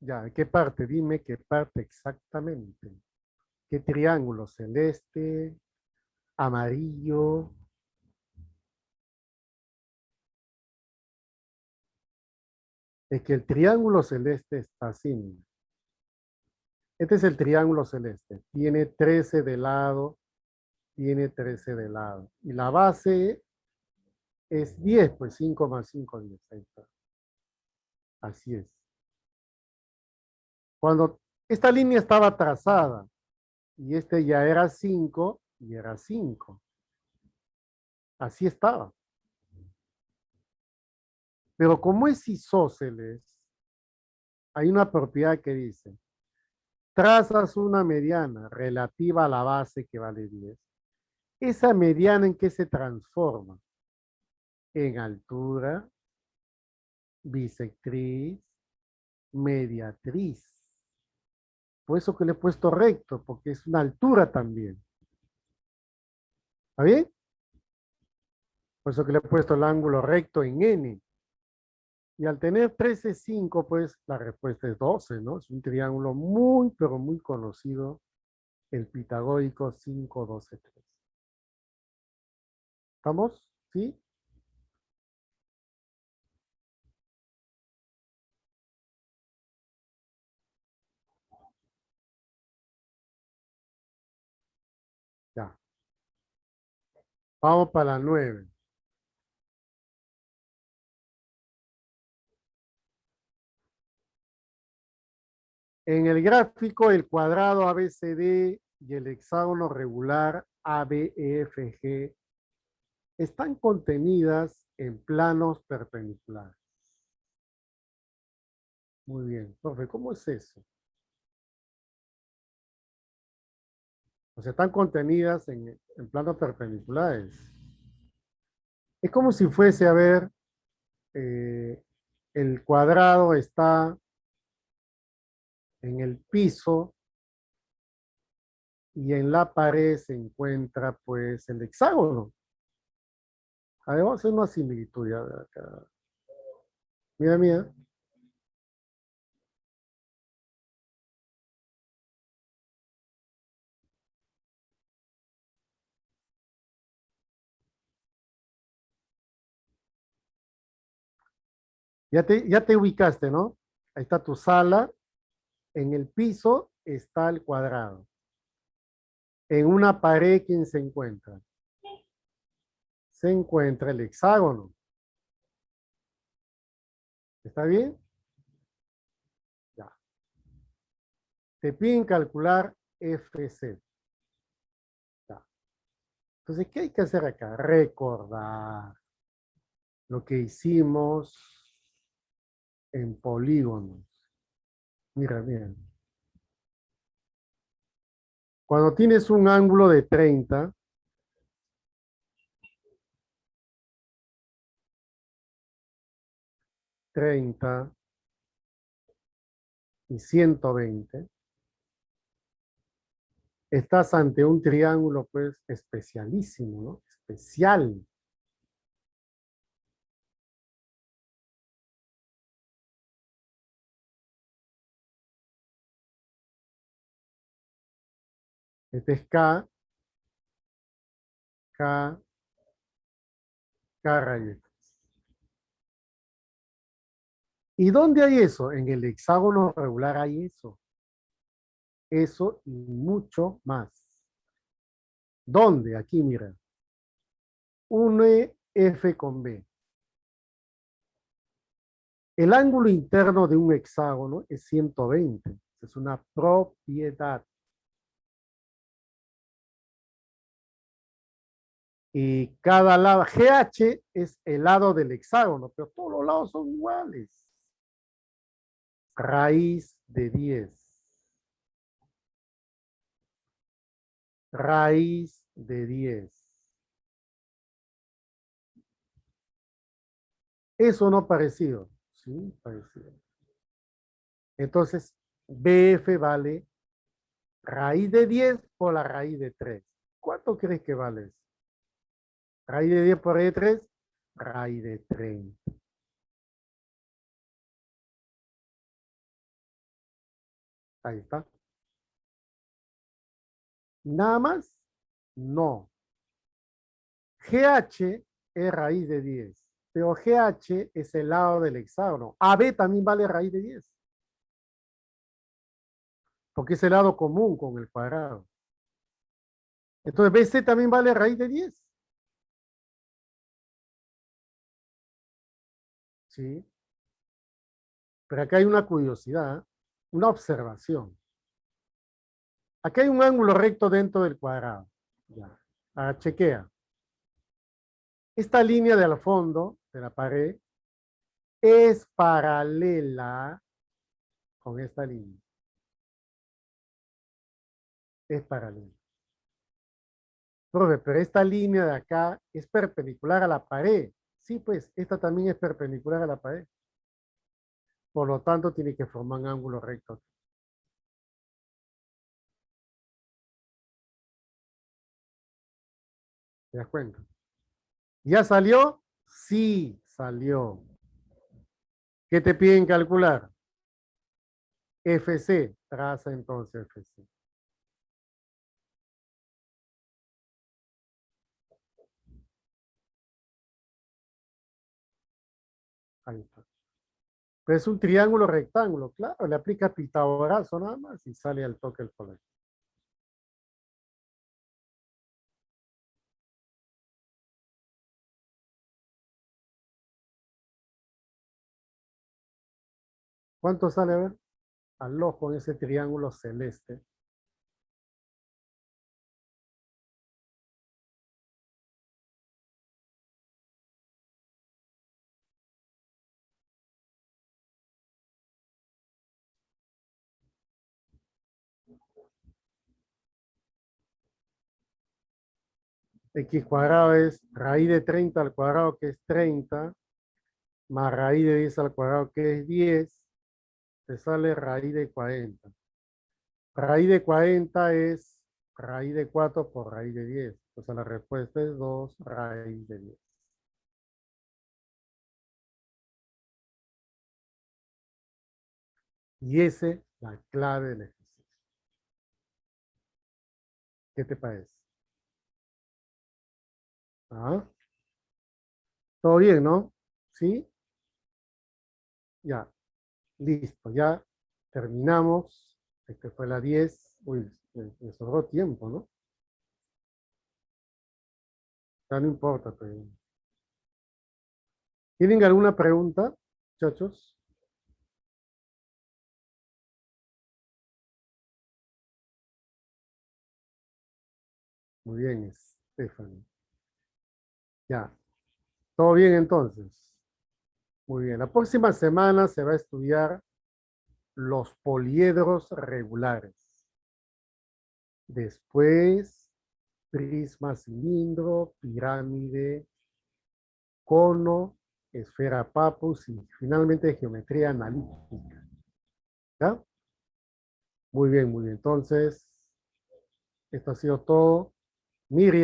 [SPEAKER 1] Ya, ¿qué parte? Dime qué parte exactamente. ¿Qué triángulo? Celeste, amarillo. Es que el triángulo celeste está así. Mira. Este es el triángulo celeste. Tiene 13 de lado, tiene 13 de lado. Y la base es 10, pues 5 más 5, 10. Ahí está. Así es. Cuando esta línea estaba trazada y este ya era 5 y era 5. Así estaba. Pero como es isósceles, hay una propiedad que dice, trazas una mediana relativa a la base que vale 10. ¿Esa mediana en qué se transforma? En altura, bisectriz, mediatriz. Por eso que le he puesto recto, porque es una altura también. ¿Está bien? Por eso que le he puesto el ángulo recto en N. Y al tener 13,5, pues la respuesta es 12, ¿no? Es un triángulo muy, pero muy conocido, el pitagórico 5, 12, 3. ¿Estamos? ¿Sí? Ya. Vamos para la 9. En el gráfico, el cuadrado ABCD y el hexágono regular ABEFG están contenidas en planos perpendiculares. Muy bien. Profe, ¿cómo es eso? O sea, están contenidas en planos perpendiculares. Es como si fuese, a ver, eh, el cuadrado está en el piso y en la pared se encuentra pues el hexágono. Además es una similitud ya de acá. Mira, mira. Ya te ubicaste, ¿no? Ahí está tu sala. En el piso está el cuadrado. En una pared, ¿quién se encuentra? Se encuentra el hexágono. ¿Está bien? te piden calcular FC. Entonces, ¿qué hay que hacer acá? Recordar lo que hicimos en polígonos. Mira, mira. Cuando tienes un ángulo de 30, 30 y 120, estás ante un triángulo, pues, especialísimo, ¿no? Especial. Este es K, K, K rayos. ¿Y dónde hay eso? En el hexágono regular hay eso. Eso y mucho más. ¿Dónde? Aquí, mira. Une F con B. El ángulo interno de un hexágono es 120. Es una propiedad. Y cada lado, GH es el lado del hexágono, pero todos los lados son iguales. Raíz de 10. Raíz de 10. Eso no parecido. Sí, parecido. Entonces, BF vale raíz de 10 por la raíz de 3. ¿Cuánto crees que vale eso? Raíz de 10 por raíz de 3, raíz de 30. Ahí está. Nada más, no. GH es raíz de 10, pero GH es el lado del hexágono. AB también vale raíz de 10, porque es el lado común con el cuadrado. Entonces BC también vale raíz de 10. ¿Sí? Pero acá hay una curiosidad, una observación. Aquí hay un ángulo recto dentro del cuadrado. Ya. Ahora chequea. Esta línea del fondo de la pared es paralela con esta línea. Es paralela. Profe, pero esta línea de acá es perpendicular a la pared. Sí, pues, esta también es perpendicular a la pared. Por lo tanto, tiene que formar un ángulo recto. ¿Te das cuenta? ¿Ya salió? Sí, salió. ¿Qué te piden calcular? FC. Traza entonces FC. Ahí está. Pero es un triángulo rectángulo, claro. Le aplica Pitagorazo nada más y sale al toque el colegio. ¿Cuánto sale? A ver. Al ojo en ese triángulo celeste. X cuadrado es raíz de 30 al cuadrado, que es 30, más raíz de 10 al cuadrado, que es 10, te sale raíz de 40. Raíz de 40 es raíz de 4 por raíz de 10. O sea, la respuesta es 2 raíz de 10. Y esa es la clave del ejercicio. ¿Qué te parece? ¿Ah? ¿Todo bien, no? ¿Sí? Ya, listo, ya terminamos. Este fue la 10. Uy, me sobró tiempo, ¿no? Ya no importa, pero... ¿Tienen alguna pregunta, muchachos? Muy bien, Stephanie. Ya, todo bien entonces. Muy bien, la próxima semana se va a estudiar los poliedros regulares. Después, prisma, cilindro, pirámide, cono, esfera papus y finalmente geometría analítica. ¿Ya? Muy bien, muy bien. Entonces, esto ha sido todo. Miriam.